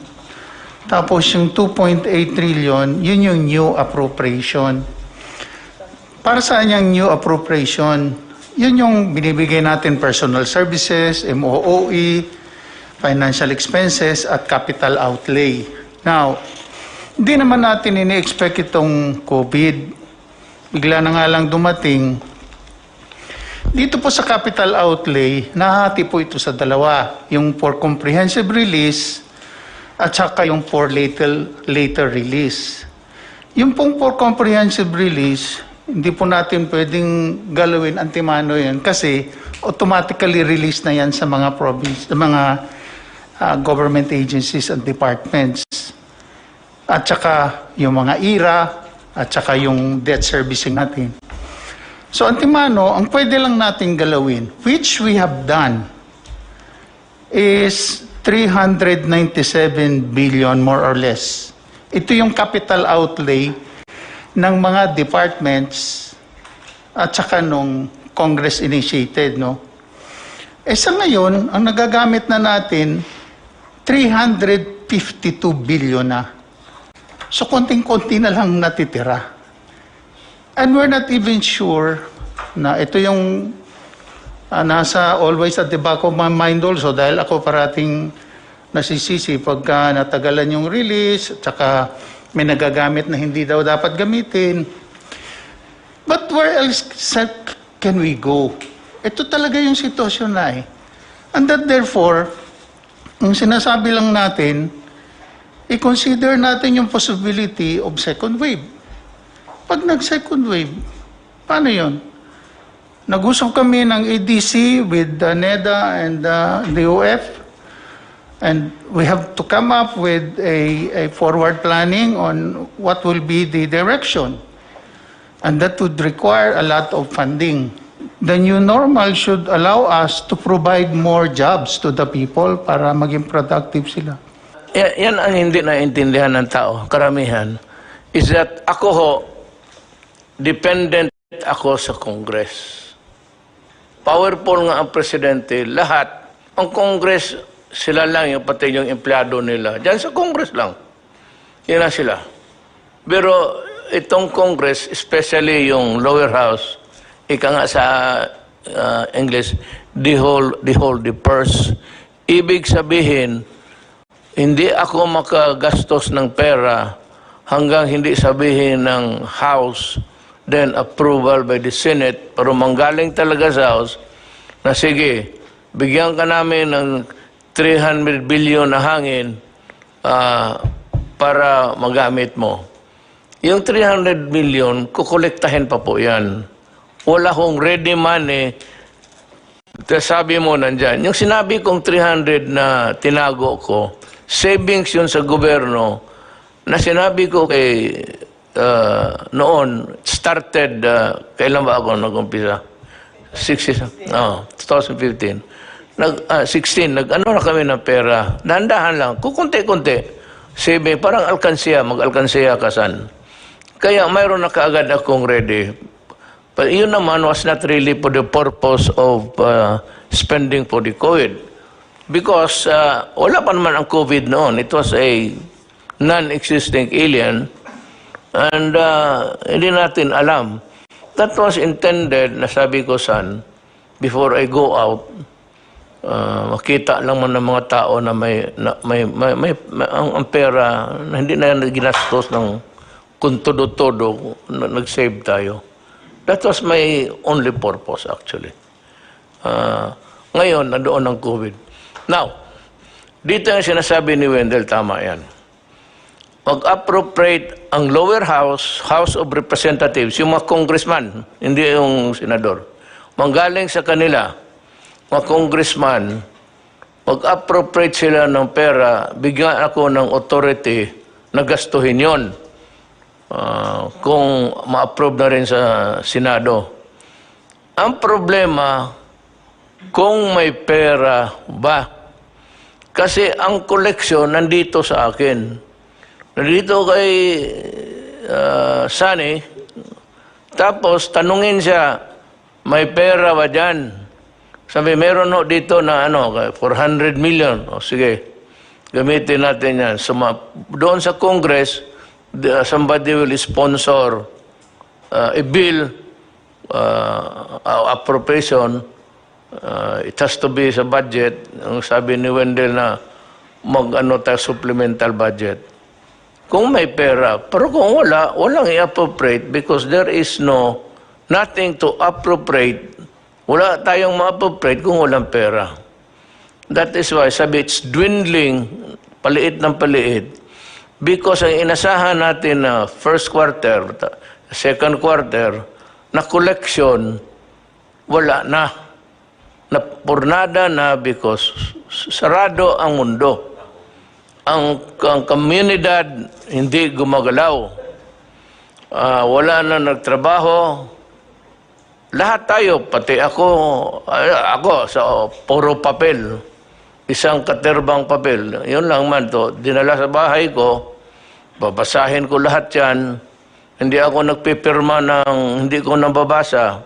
Tapos yung 2.8 trillion, yun yung new appropriation. Para saan yung new appropriation? Yun yung binibigay natin personal services, MOOE, financial expenses, at capital outlay. Now, hindi naman natin ini-expect itong COVID. Bigla na nga lang dumating. Dito po sa capital outlay, nahati po ito sa dalawa. Yung for comprehensive release at saka yung for later release. Yung pong for comprehensive release, hindi po natin pwedeng galawin antimano yan kasi automatically release na yan sa mga province, sa mga government agencies and departments. At saka yung mga IRA at saka yung debt servicing natin. So, Antimano, ang pwede lang nating galawin, which we have done, is 397 billion more or less. Ito yung capital outlay ng mga departments at saka nung Congress initiated, no? Sa ngayon, ang nagagamit na natin, 352 billion na. So, konting-konti na lang natitira. And we're not even sure na ito yung nasa always at the back of my mind also dahil ako parating nasisisi pagka natagalan yung release at saka may nagagamit na hindi daw dapat gamitin. But where else can we go? Ito talaga yung sitwasyon na eh. And that therefore, yung sinasabi lang natin, i-consider natin yung possibility of second wave. Pag nag-second wave, paano yun? Nag-usap kami ng ADC with NEDA and the UF, and we have to come up with a forward planning on what will be the direction. And that would require a lot of funding. The new normal should allow us to provide more jobs to the people para maging productive sila. Yan ang hindi naintindihan ng tao, karamihan, is that ako ho, dependent ako sa Congress. Powerful nga ang presidente, lahat. Ang Congress, sila lang yung pati yung empleyado nila. Diyan sa Congress lang. Yan na sila. Pero itong Congress, especially yung lower house, ika nga sa English, the purse. Ibig sabihin, hindi ako makagastos ng pera hanggang hindi sabihin ng House, then approval by the Senate, pero manggaling talaga sa House, na sige, bigyan ka namin ng 300 billion na hangin para magamit mo. Yung 300 billion, kukolektahin pa po yan. Wala hong ready money. Sabi mo nandyan. Yung sinabi kong 300 na tinago ko, savings yun sa gobyerno, na sinabi ko kay noon, started, kailan ba ako nag-umpisa? 2015. 16, nag-ano na kami ng pera. Dahan-dahan lang, kukunti-kunti. Saving, parang alkansiya, mag-alkansiya kasan. Kaya mayroon na kaagad akong ready. But yun naman was not really for the purpose of spending for the COVID. Because wala pa naman ang COVID noon. It was a non-existing alien. And hindi natin alam. That was intended, na sabi ko, son, before I go out, makita lang man ng mga tao na ang pera na hindi na ginastos ng kung todo-todo, nag-save tayo. That was my only purpose, actually. Ngayon, nandoon ang COVID. Now, dito yung sinasabi ni Wendell, tama yan. Mag-appropriate ang lower house, House of Representatives, yung mga congressman, hindi yung senador. Manggaling sa kanila, mga congressman, mag-appropriate sila ng pera, bigyan ako ng authority na gastuhin yon. Kung ma-approve na rin sa Senado. Ang problema, kung may pera ba? Kasi ang koleksyon nandito sa akin. Nandito kay Sunny, tapos tanungin siya, may pera ba dyan? Sabi, meron no dito na 400 million. O sige, gamitin natin yan. So, doon sa Congress, somebody will sponsor a bill, appropriation. It has to be sa budget. Ang sabi ni Wendell na tayo supplemental budget. Kung may pera, pero kung walang i-appropriate because there is nothing to appropriate. Wala tayong ma-appropriate kung walang pera. That is why sabi it's dwindling, paliit ng paliit. Because ang inasahan natin na first quarter, second quarter, na collection, wala na. Napurnada na because sarado ang mundo. Ang komunidad hindi gumagalaw. Wala na nagtrabaho. lahat tayo, pati ako sa puro papel, isang katerbang papel, yun lang man to, dinala sa bahay ko, babasahin ko lahat yan, hindi ako nagpipirma ng hindi ko nababasa.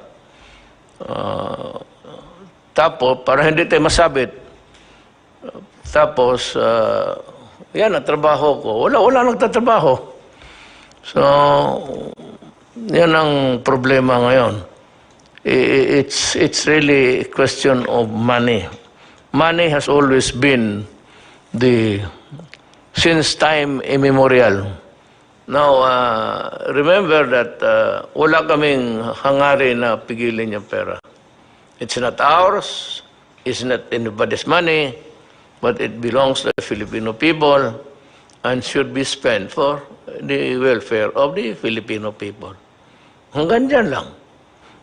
Tapos, para hindi tayo masabit. Tapos, yan ang trabaho ko. Wala nagtatrabaho. So, yan ang problema ngayon. It's really a question of money. Money has always been since time immemorial. Now, remember that wala kaming hangarin na pigilin yung pera. It's not ours, it's not anybody's money, but it belongs to the Filipino people and should be spent for the welfare of the Filipino people. Hanggang dyan lang.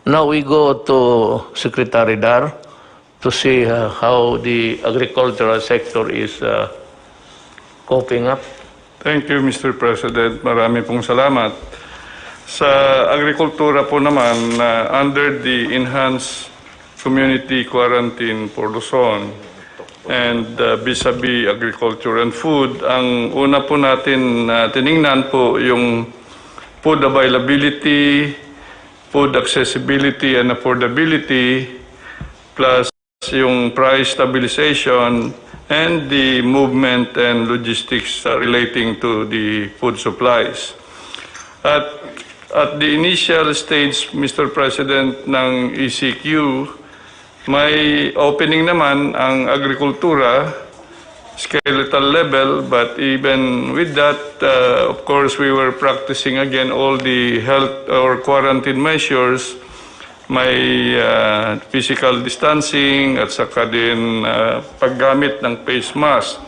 Now we go to Secretary Dar to see how the agricultural sector is coping up. Thank you, Mr. President. Marami pong salamat. Sa agrikultura po naman, under the Enhanced Community Quarantine for Luzon and vis-a-vis agriculture and food, ang una po natin tiningnan po yung food availability, food accessibility and affordability, plus yung price stabilization, and the movement and logistics relating to the food supplies. At the initial stage, Mr. President, ng ECQ, may opening naman ang agrikultura, skeletal level, but even with that, of course, we were practicing again all the health or quarantine measures, may physical distancing at saka din paggamit ng face mask.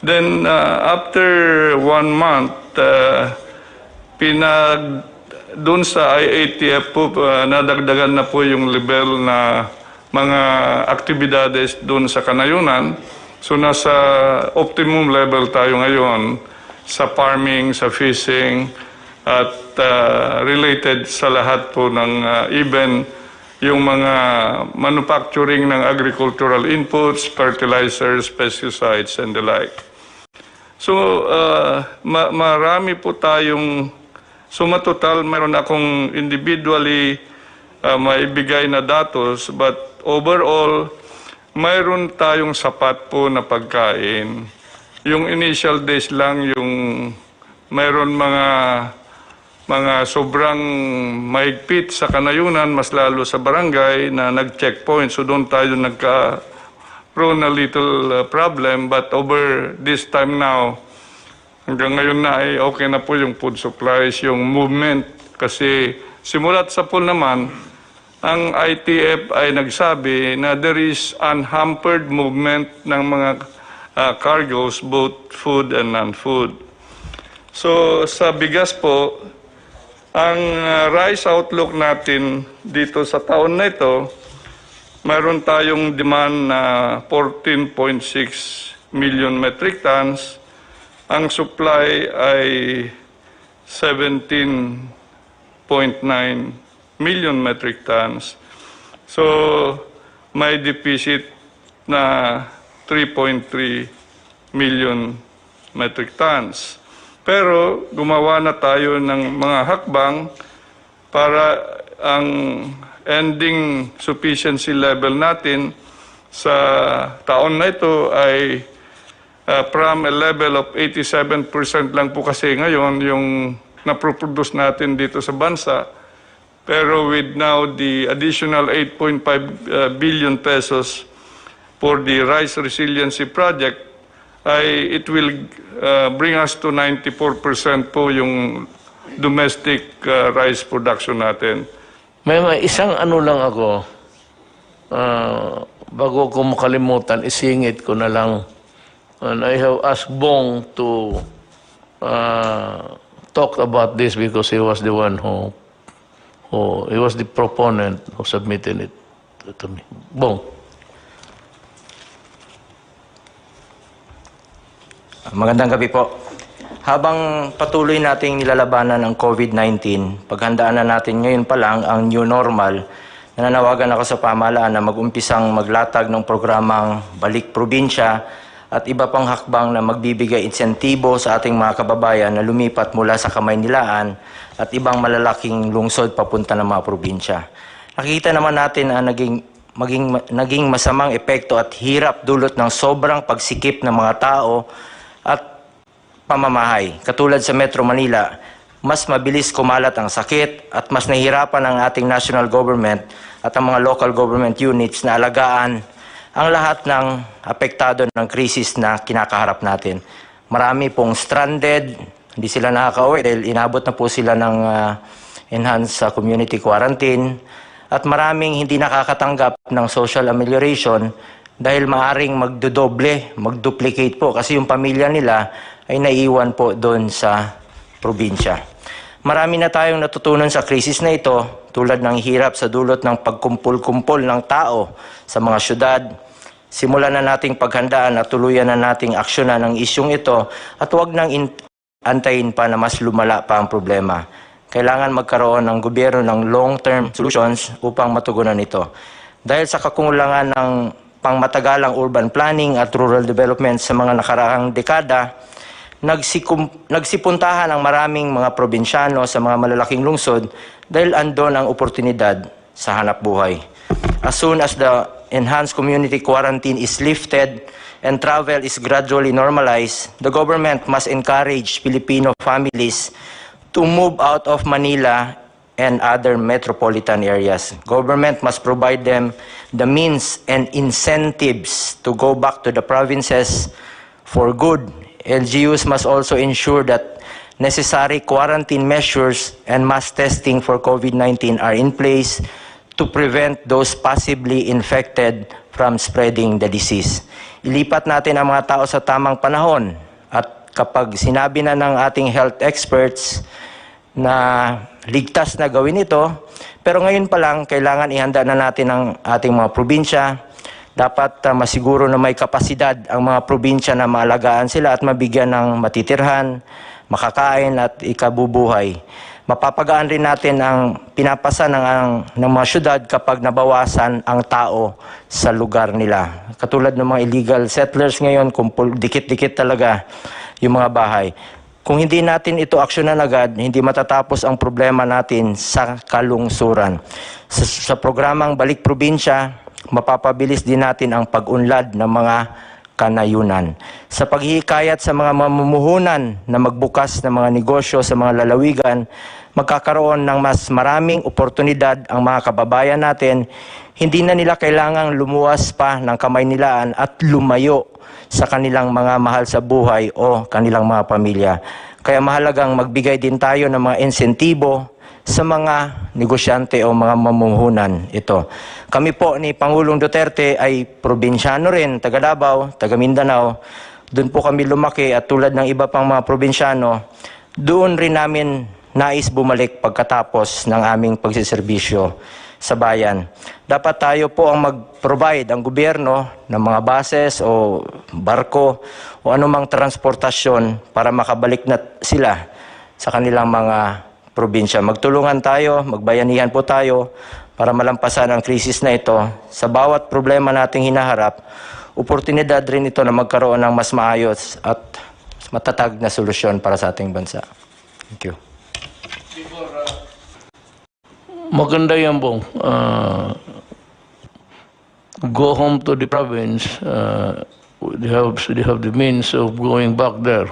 Then after 1 month, doon sa IATF po, nadagdagan na po yung level na mga aktibidades doon sa kanayunan. So nasa optimum level tayo ngayon sa farming, sa fishing, at related sa lahat po ng even yung mga manufacturing ng agricultural inputs, fertilizers, pesticides, and the like. So, marami po tayong, suma total, meron akong individually maibigay na datos, but overall, mayroon tayong sapat po na pagkain. Yung initial days lang, yung mayroon mga sobrang maigpit sa kanayunan, mas lalo sa barangay na nag-checkpoint. So doon tayo nagka-prone a little problem. But over this time now, hanggang ngayon na ay okay na po yung food supplies, yung movement. Kasi simulat sa pool naman, ang ITF ay nagsabi na there is unhampered movement ng mga cargoes, both food and non-food. So sa bigas po, ang rice outlook natin dito sa taon na ito, mayroon tayong demand na 14.6 million metric tons. Ang supply ay 17.9 million metric tons. So, may deficit na 3.3 million metric tons. Pero gumawa na tayo ng mga hakbang para ang ending sufficiency level natin sa taon na ito ay from a level of 87% lang po kasi ngayon yung naproproduce natin dito sa bansa. Pero with now the additional 8.5 billion pesos for the Rice Resiliency Project, it will bring us to 94% po yung domestic rice production natin. May isang ano lang ako, bago ko makalimutan, isingit ko na lang. And I have asked Bong to talk about this because he was the one he was the proponent who submitted it to me. Bong. Magandang gabi po. Habang patuloy nating nilalabanan ang COVID-19, paghandaan na natin ngayon pa lang ang new normal, nananawagan ako sa pamahalaan na mag-umpisang maglatag ng programang Balik Probinsya at iba pang hakbang na magbibigay insentibo sa ating mga kababayan na lumipat mula sa Kamaynilaan at ibang malalaking lungsod papunta ng mga probinsya. Nakikita naman natin ang naging masamang epekto at hirap dulot ng sobrang pagsikip ng mga tao at pamamahay. Katulad sa Metro Manila, mas mabilis kumalat ang sakit at mas nahihirapan ang ating national government at ang mga local government units na alagaan ang lahat ng apektado ng krisis na kinakaharap natin. Marami pong stranded, hindi sila nakaka-uwi dahil inabot na po sila ng enhanced community quarantine at maraming hindi nakakatanggap ng social amelioration dahil maaring magduplicate po kasi yung pamilya nila ay naiwan po doon sa probinsya. Marami na tayong natutunan sa krisis na ito tulad ng hirap sa dulot ng pagkumpul-kumpol ng tao sa mga syudad. Simulan na nating paghandaan at tuluyan na nating aksyonan ang isyong ito at huwag nang antayin pa na mas lumala pa ang problema. Kailangan magkaroon ng gobyerno ng long-term solutions upang matugunan ito. Dahil sa kakulangan ng pangmatagalang urban planning at rural development sa mga nakaraang dekada, nagsipuntahan ang maraming mga probinsyano sa mga malalaking lungsod dahil andon ang oportunidad sa hanap buhay. As soon as the enhanced community quarantine is lifted and travel is gradually normalized, the government must encourage Filipino families to move out of Manila and other metropolitan areas. Government must provide them the means and incentives to go back to the provinces for good. LGUs must also ensure that necessary quarantine measures and mass testing for COVID-19 are in place to prevent those possibly infected from spreading the disease. Ilipat natin ang mga tao sa tamang panahon at kapag sinabi na ng ating health experts na ligtas na gawin ito, pero ngayon pa lang kailangan ihanda na natin ang ating mga probinsya. Dapat masiguro na may kapasidad ang mga probinsya na maalagaan sila at mabigyan ng matitirhan, makakain at ikabubuhay. Mapapagaan rin natin ang pinapasa ng mga syudad kapag nabawasan ang tao sa lugar nila. Katulad ng mga illegal settlers ngayon, dikit-dikit talaga yung mga bahay. Kung hindi natin ito aksyonan agad, hindi matatapos ang problema natin sa kalungsuran. Sa programang Balik Probinsya, mapapabilis din natin ang pag-unlad ng mga kanayunan. Sa paghihikayat sa mga mamumuhunan na magbukas ng mga negosyo sa mga lalawigan, magkakaroon ng mas maraming oportunidad ang mga kababayan natin. Hindi na nila kailangang lumuwas pa ng Kamaynilaan at lumayo sa kanilang mga mahal sa buhay o kanilang mga pamilya. Kaya mahalagang magbigay din tayo ng mga insentibo sa mga negosyante o mga mamumuhunan ito. Kami po ni Pangulong Duterte ay probinsyano rin, taga Davao, taga Mindanao. Doon po kami lumaki at tulad ng iba pang mga probinsyano, doon rin namin nais bumalik pagkatapos ng aming pagsiservisyo sa bayan. Dapat tayo po ang mag-provide ang gobyerno ng mga buses o barko o anumang transportasyon para makabalik na sila sa kanilang mga probinsya. Magtulungan tayo, magbayanihan po tayo para malampasan ang krisis na ito. Sa bawat problema nating hinaharap, oportunidad rin ito na magkaroon ng mas maayos at matatag na solusyon para sa ating bansa. Thank you. Maganda yan, Bong. Go home to the province. They have the means of going back there.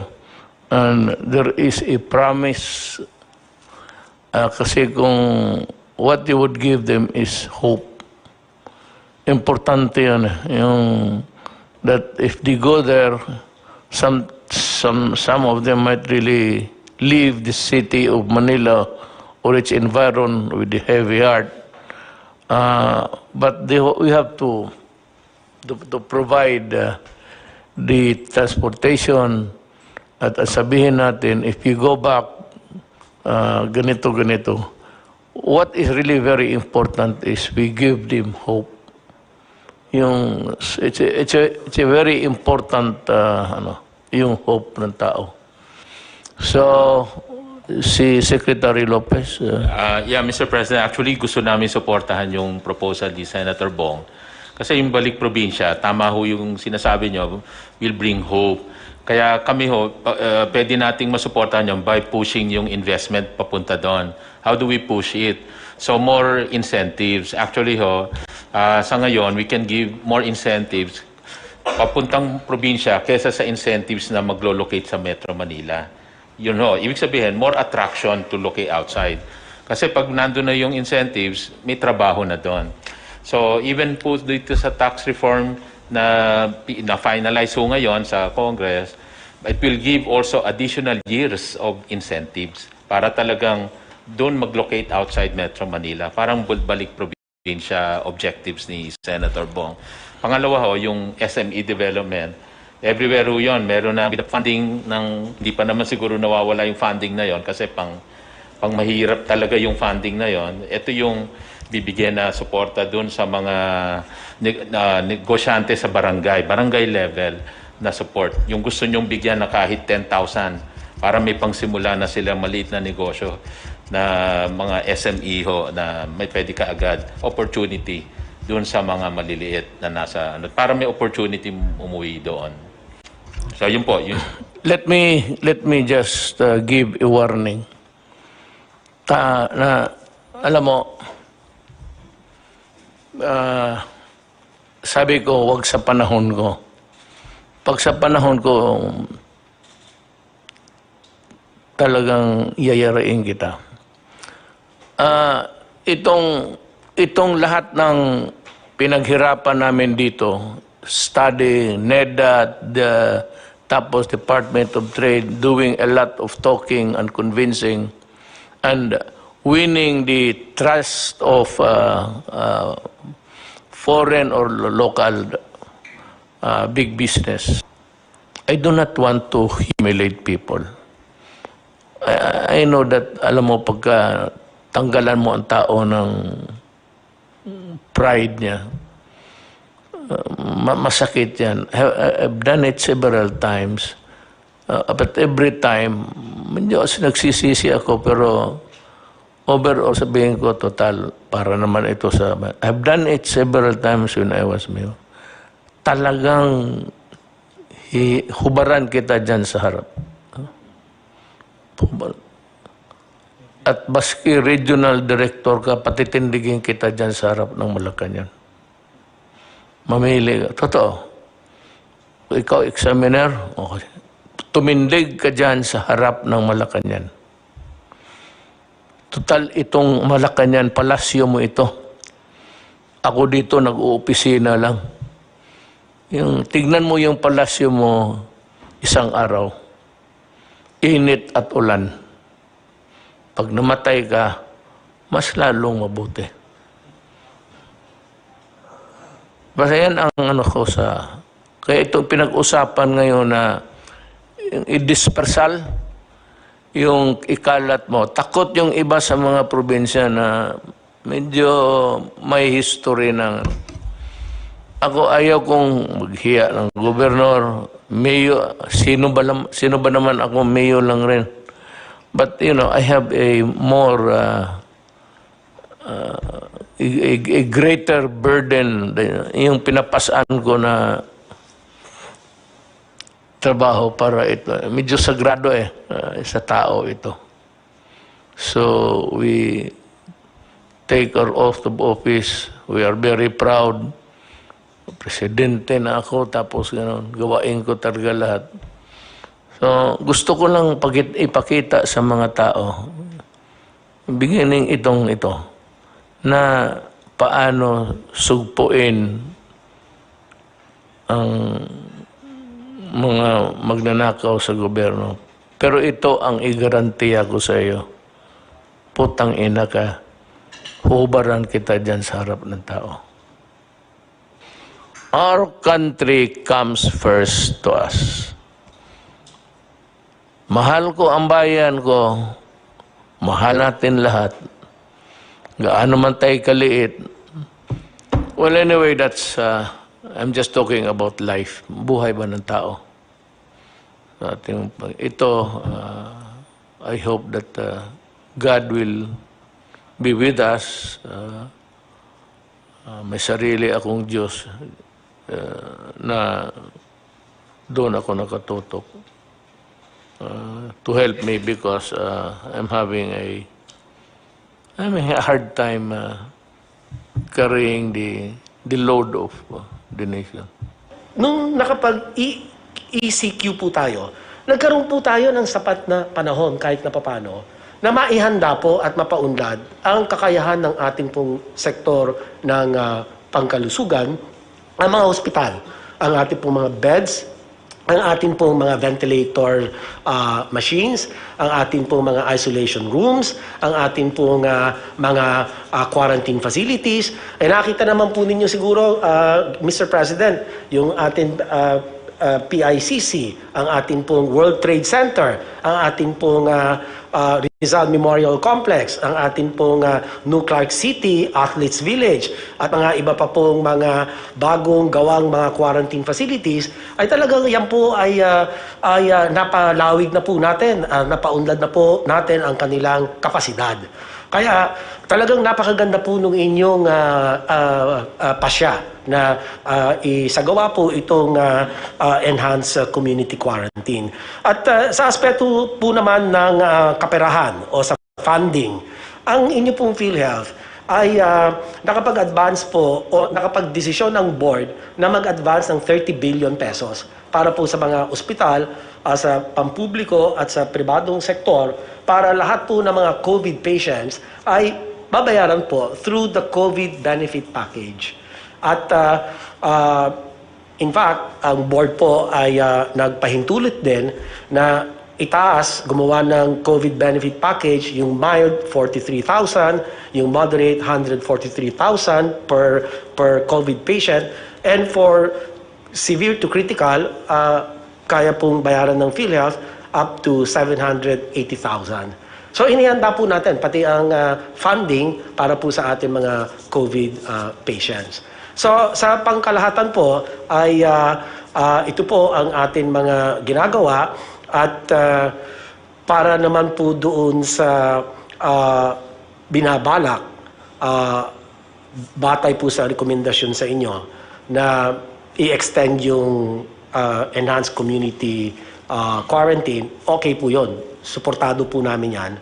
And there is a promise kasi kung what you would give them is hope. Importante yan. Yung that if they go there, some of them might really leave the city of Manila or its environment with a heavy heart. But we have to provide the transportation at sabihin natin, if you go back, ganito. What is really very important is we give them hope. It's a very important yung hope ng tao. So si Secretary Lopez. Yeah, Mr. President, actually gusto namin suportahan yung proposal ni Senator Bong. Kasi yung balik probinsya, tama ho yung sinasabi nyo, will bring hope. Kaya kami ho, pwede nating masuportahan yun by pushing yung investment papunta doon. How do we push it? So more incentives. Actually ho, sa ngayon, we can give more incentives papuntang probinsya kesa sa incentives na maglo-locate sa Metro Manila. Yun ho, ibig sabihin, more attraction to locate outside. Kasi pag nandun na yung incentives, may trabaho na doon. So even po dito sa tax reform na finalize ho ngayon sa Congress, it will give also additional years of incentives para talagang doon mag-locate outside Metro Manila. Parang balik probinsya objectives ni Senator Bong. Pangalawa ho, yung SME development. Everywhere ho yun, meron na funding ng, hindi pa naman siguro nawawala yung funding na yon kasi pang mahirap talaga yung funding na yon. Ito yung bibigyan na suporta doon sa mga negosyante sa barangay level na support. Yung gusto nyong bigyan na kahit 10,000 para may pangsimula na sila maliit na negosyo na mga SME ho na may pwede ka agad opportunity doon sa mga maliliit na nasa para may opportunity umuwi doon. So yun po, yun. Let me just give a warning. Alam mo, sabi ko, wag sa panahon ko. Pag sa panahon ko, talagang yayarain kita. Itong lahat ng pinaghirapan namin dito, study, NEDA, tapos Department of Trade, doing a lot of talking and convincing, and winning the trust of foreign or local big business. I do not want to humiliate people. I know that, alam mo, pagka tanggalan mo ang tao ng pride niya, masakit yan. I've done it several times. But every time, medyo nagsisisi ako, pero overall sabihin ko, total, para naman ito sa... I've done it several times when I was mayor. Talagang hubaran kita dyan sa harap. At baski regional director ka, patitindigin kita dyan sa harap ng Malacanang. Mamili ka. Totoo. Ikaw, examiner, okay. Tumindig ka dyan sa harap ng Malacanang. Total, itong Malacanang, palasyo mo ito. Ako dito, nag-uopisina lang. Tignan mo yung palasyo mo isang araw. Init at ulan. Pag namatay ka, mas lalong mabuti. Basta yan ang ko sa... Kaya itong pinag-usapan ngayon na i-dispersal, yung ikalat mo. Takot yung iba sa mga probinsya na medyo may history ng... Ako ayaw kong maghiya ng gobernador, mayor, sino ba naman ako, mayor lang rin. But, you know, I have a more, a greater burden, yung pinapasaan ko na trabaho para ito. Medyo sagrado sa tao ito. So, we take our oath of office. We are very proud. Presidente na ako, tapos gano'n, gawain ko talaga lahat. So, gusto ko lang ipakita sa mga tao, beginning ito, na paano sugpuin ang mga magnanakaw sa gobyerno. Pero ito ang igarantiya ko sa iyo. Putang ina ka, hubaran kita dyan sa harap ng tao. Our country comes first to us. Mahal ko ang bayan ko, mahal natin lahat. Gaano man tayo kaliit. Well, anyway, that's, I'm just talking about life. Buhay ba ng tao? Ito, I hope that God will be with us. May sarili akong Diyos na doon ako nakatutok to help me because I'm having a hard time carrying the load of the nation. Nung nakapag-ECQ po tayo, nagkaroon po tayo ng sapat na panahon kahit na papano na maihanda po at mapaunlad ang kakayahan ng ating pong sektor ng pangkalusugan, ang mga ospital, ang ating pong mga beds, ang ating pong mga ventilator machines, ang ating pong mga isolation rooms, ang ating pong mga quarantine facilities. Ay nakita naman po ninyo siguro, Mr. President, yung ating PICC, ang ating pong World Trade Center, ang ating pong Rizal Memorial Complex, ang ating pong New Clark City Athletes Village, at mga iba pa pong mga bagong gawang mga quarantine facilities, ay talagang yan po ay napalawig na po natin, napaunlad na po natin ang kanilang kapasidad. Kaya talagang napakaganda po nung inyong pasya na isagawa po itong enhanced community quarantine. At sa aspeto po naman ng kaperahan o sa funding, ang inyo pong PhilHealth ay nakapag-advance po o nakapag-desisyon ng board na mag-advance ng 30 billion pesos para po sa mga ospital, sa pampubliko at sa pribadong sektor, para lahat po ng mga COVID patients ay babayaran po through the COVID benefit package. At in fact, ang board po ay nagpahintulot din na itaas, gumawa ng COVID benefit package, yung mild 43,000, yung moderate 143,000 per COVID patient, and for severe to critical, kaya pong bayaran ng PhilHealth up to 780,000. So inihanda po natin pati ang funding para po sa ating mga COVID patients. So sa pangkalahatan po ay ito po ang ating mga ginagawa, at para naman po doon sa binabalak, batay po sa rekomendasyon sa inyo na i-extend yung enhanced community quarantine, okay po yun. Suportado po namin yan.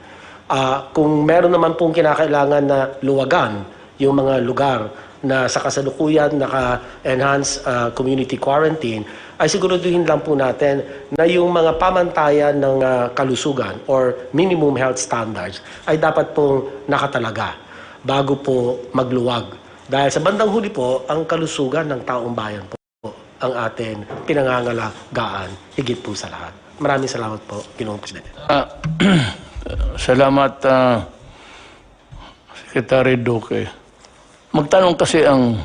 Kung meron naman pong kinakailangan na luwagan yung mga lugar na sa kasalukuyan naka-enhance community quarantine, ay siguraduhin lang po natin na yung mga pamantayan ng kalusugan or minimum health standards ay dapat pong nakatalaga bago po magluwag. Dahil sa bandang huli po, ang kalusugan ng taong bayan po ang atin pinangangalagaan higit po sa lahat. Maraming salamat po, Ginoong Presidente. Salamat, Secretary Duque. Magtanong kasi ang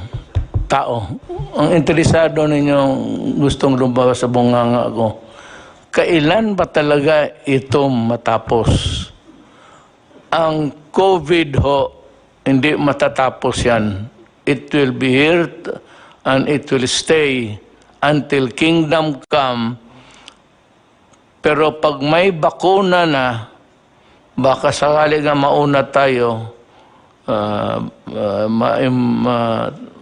tao, ang interesado ninyong gustong lumabas sa bunganga ko, kailan ba talaga ito matapos? Ang COVID ho, hindi matatapos yan. It will be here and it will stay until kingdom come. Pero pag may bakuna na, baka sakali nga mauna tayo,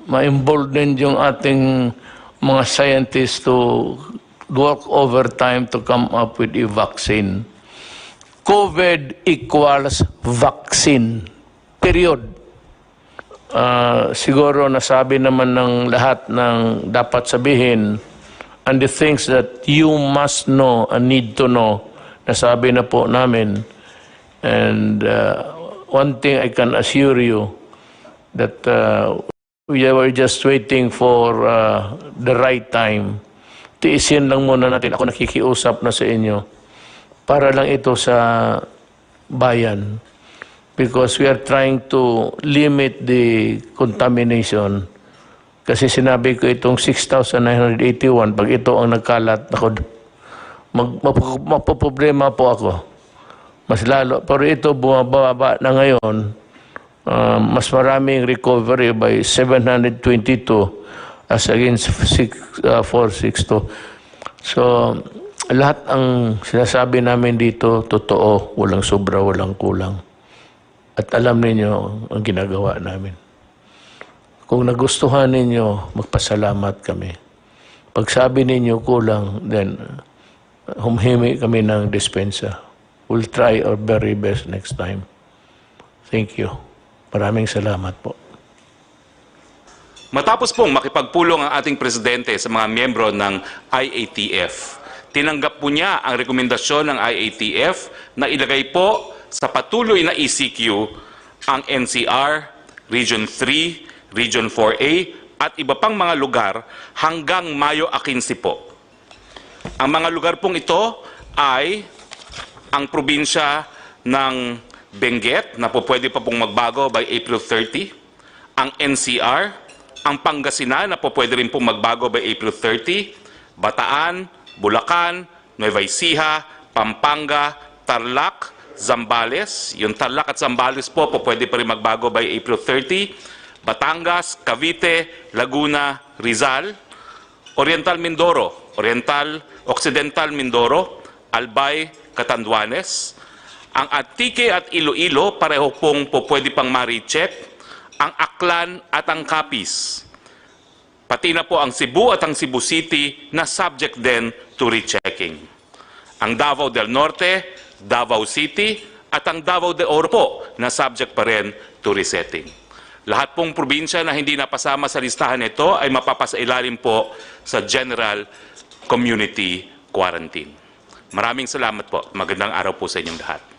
ma-involve din yung ating mga scientists to work overtime to come up with a vaccine. COVID equals vaccine. Period. Siguro nasabi naman ng lahat ng dapat sabihin, and the things that you must know and need to know, nasabi na po namin. And one thing I can assure you, that we were just waiting for the right time. Tiisin lang muna natin. Ako nakikiusap na sa inyo para lang ito sa bayan. Because we are trying to limit the contamination. Kasi sinabi ko itong 6,981, pag ito ang nagkalat, ako, magpaproblema po ako. Mas lalo. Pero ito bumababa na ngayon, mas maraming recovery by 722 as against 462. So, lahat ang sinasabi namin dito, totoo, walang sobra, walang kulang. At alam ninyo ang ginagawa namin. Kung nagustuhan ninyo, magpasalamat kami. Pag sabi ninyo kulang, then humhimi kami ng dispensa. We'll try our very best next time. Thank you. Maraming salamat po. Matapos pong makipagpulong ang ating presidente sa mga miyembro ng IATF, tinanggap po niya ang rekomendasyon ng IATF na ilagay po sa patuloy na ECQ ang NCR, Region 3, Region 4A at iba pang mga lugar hanggang Mayo 15 po. Ang mga lugar pong ito ay ang probinsya ng Benguet na po pwede pa pong magbago by April 30, ang NCR, ang Pangasinan na po pwede rin pong magbago by April 30, Bataan, Bulacan, Nueva Ecija, Pampanga, Tarlac, Zambales. Yung Tarlac at Zambales po pwede pa rin magbago by April 30, Batangas, Cavite, Laguna, Rizal, Oriental Mindoro, Occidental Mindoro, Albay, Catanduanes, ang Antique at Iloilo, pareho pong pwede pang ma-recheck, ang Aklan at ang Capiz. Pati na po ang Cebu at ang Cebu City na subject din to rechecking. Ang Davao del Norte, Davao City at ang Davao de Oro po na subject pa rin to resetting. Lahat pong probinsya na hindi napasama sa listahan nito ay mapapasailalim po sa General Community Quarantine. Maraming salamat po. Magandang araw po sa inyong lahat.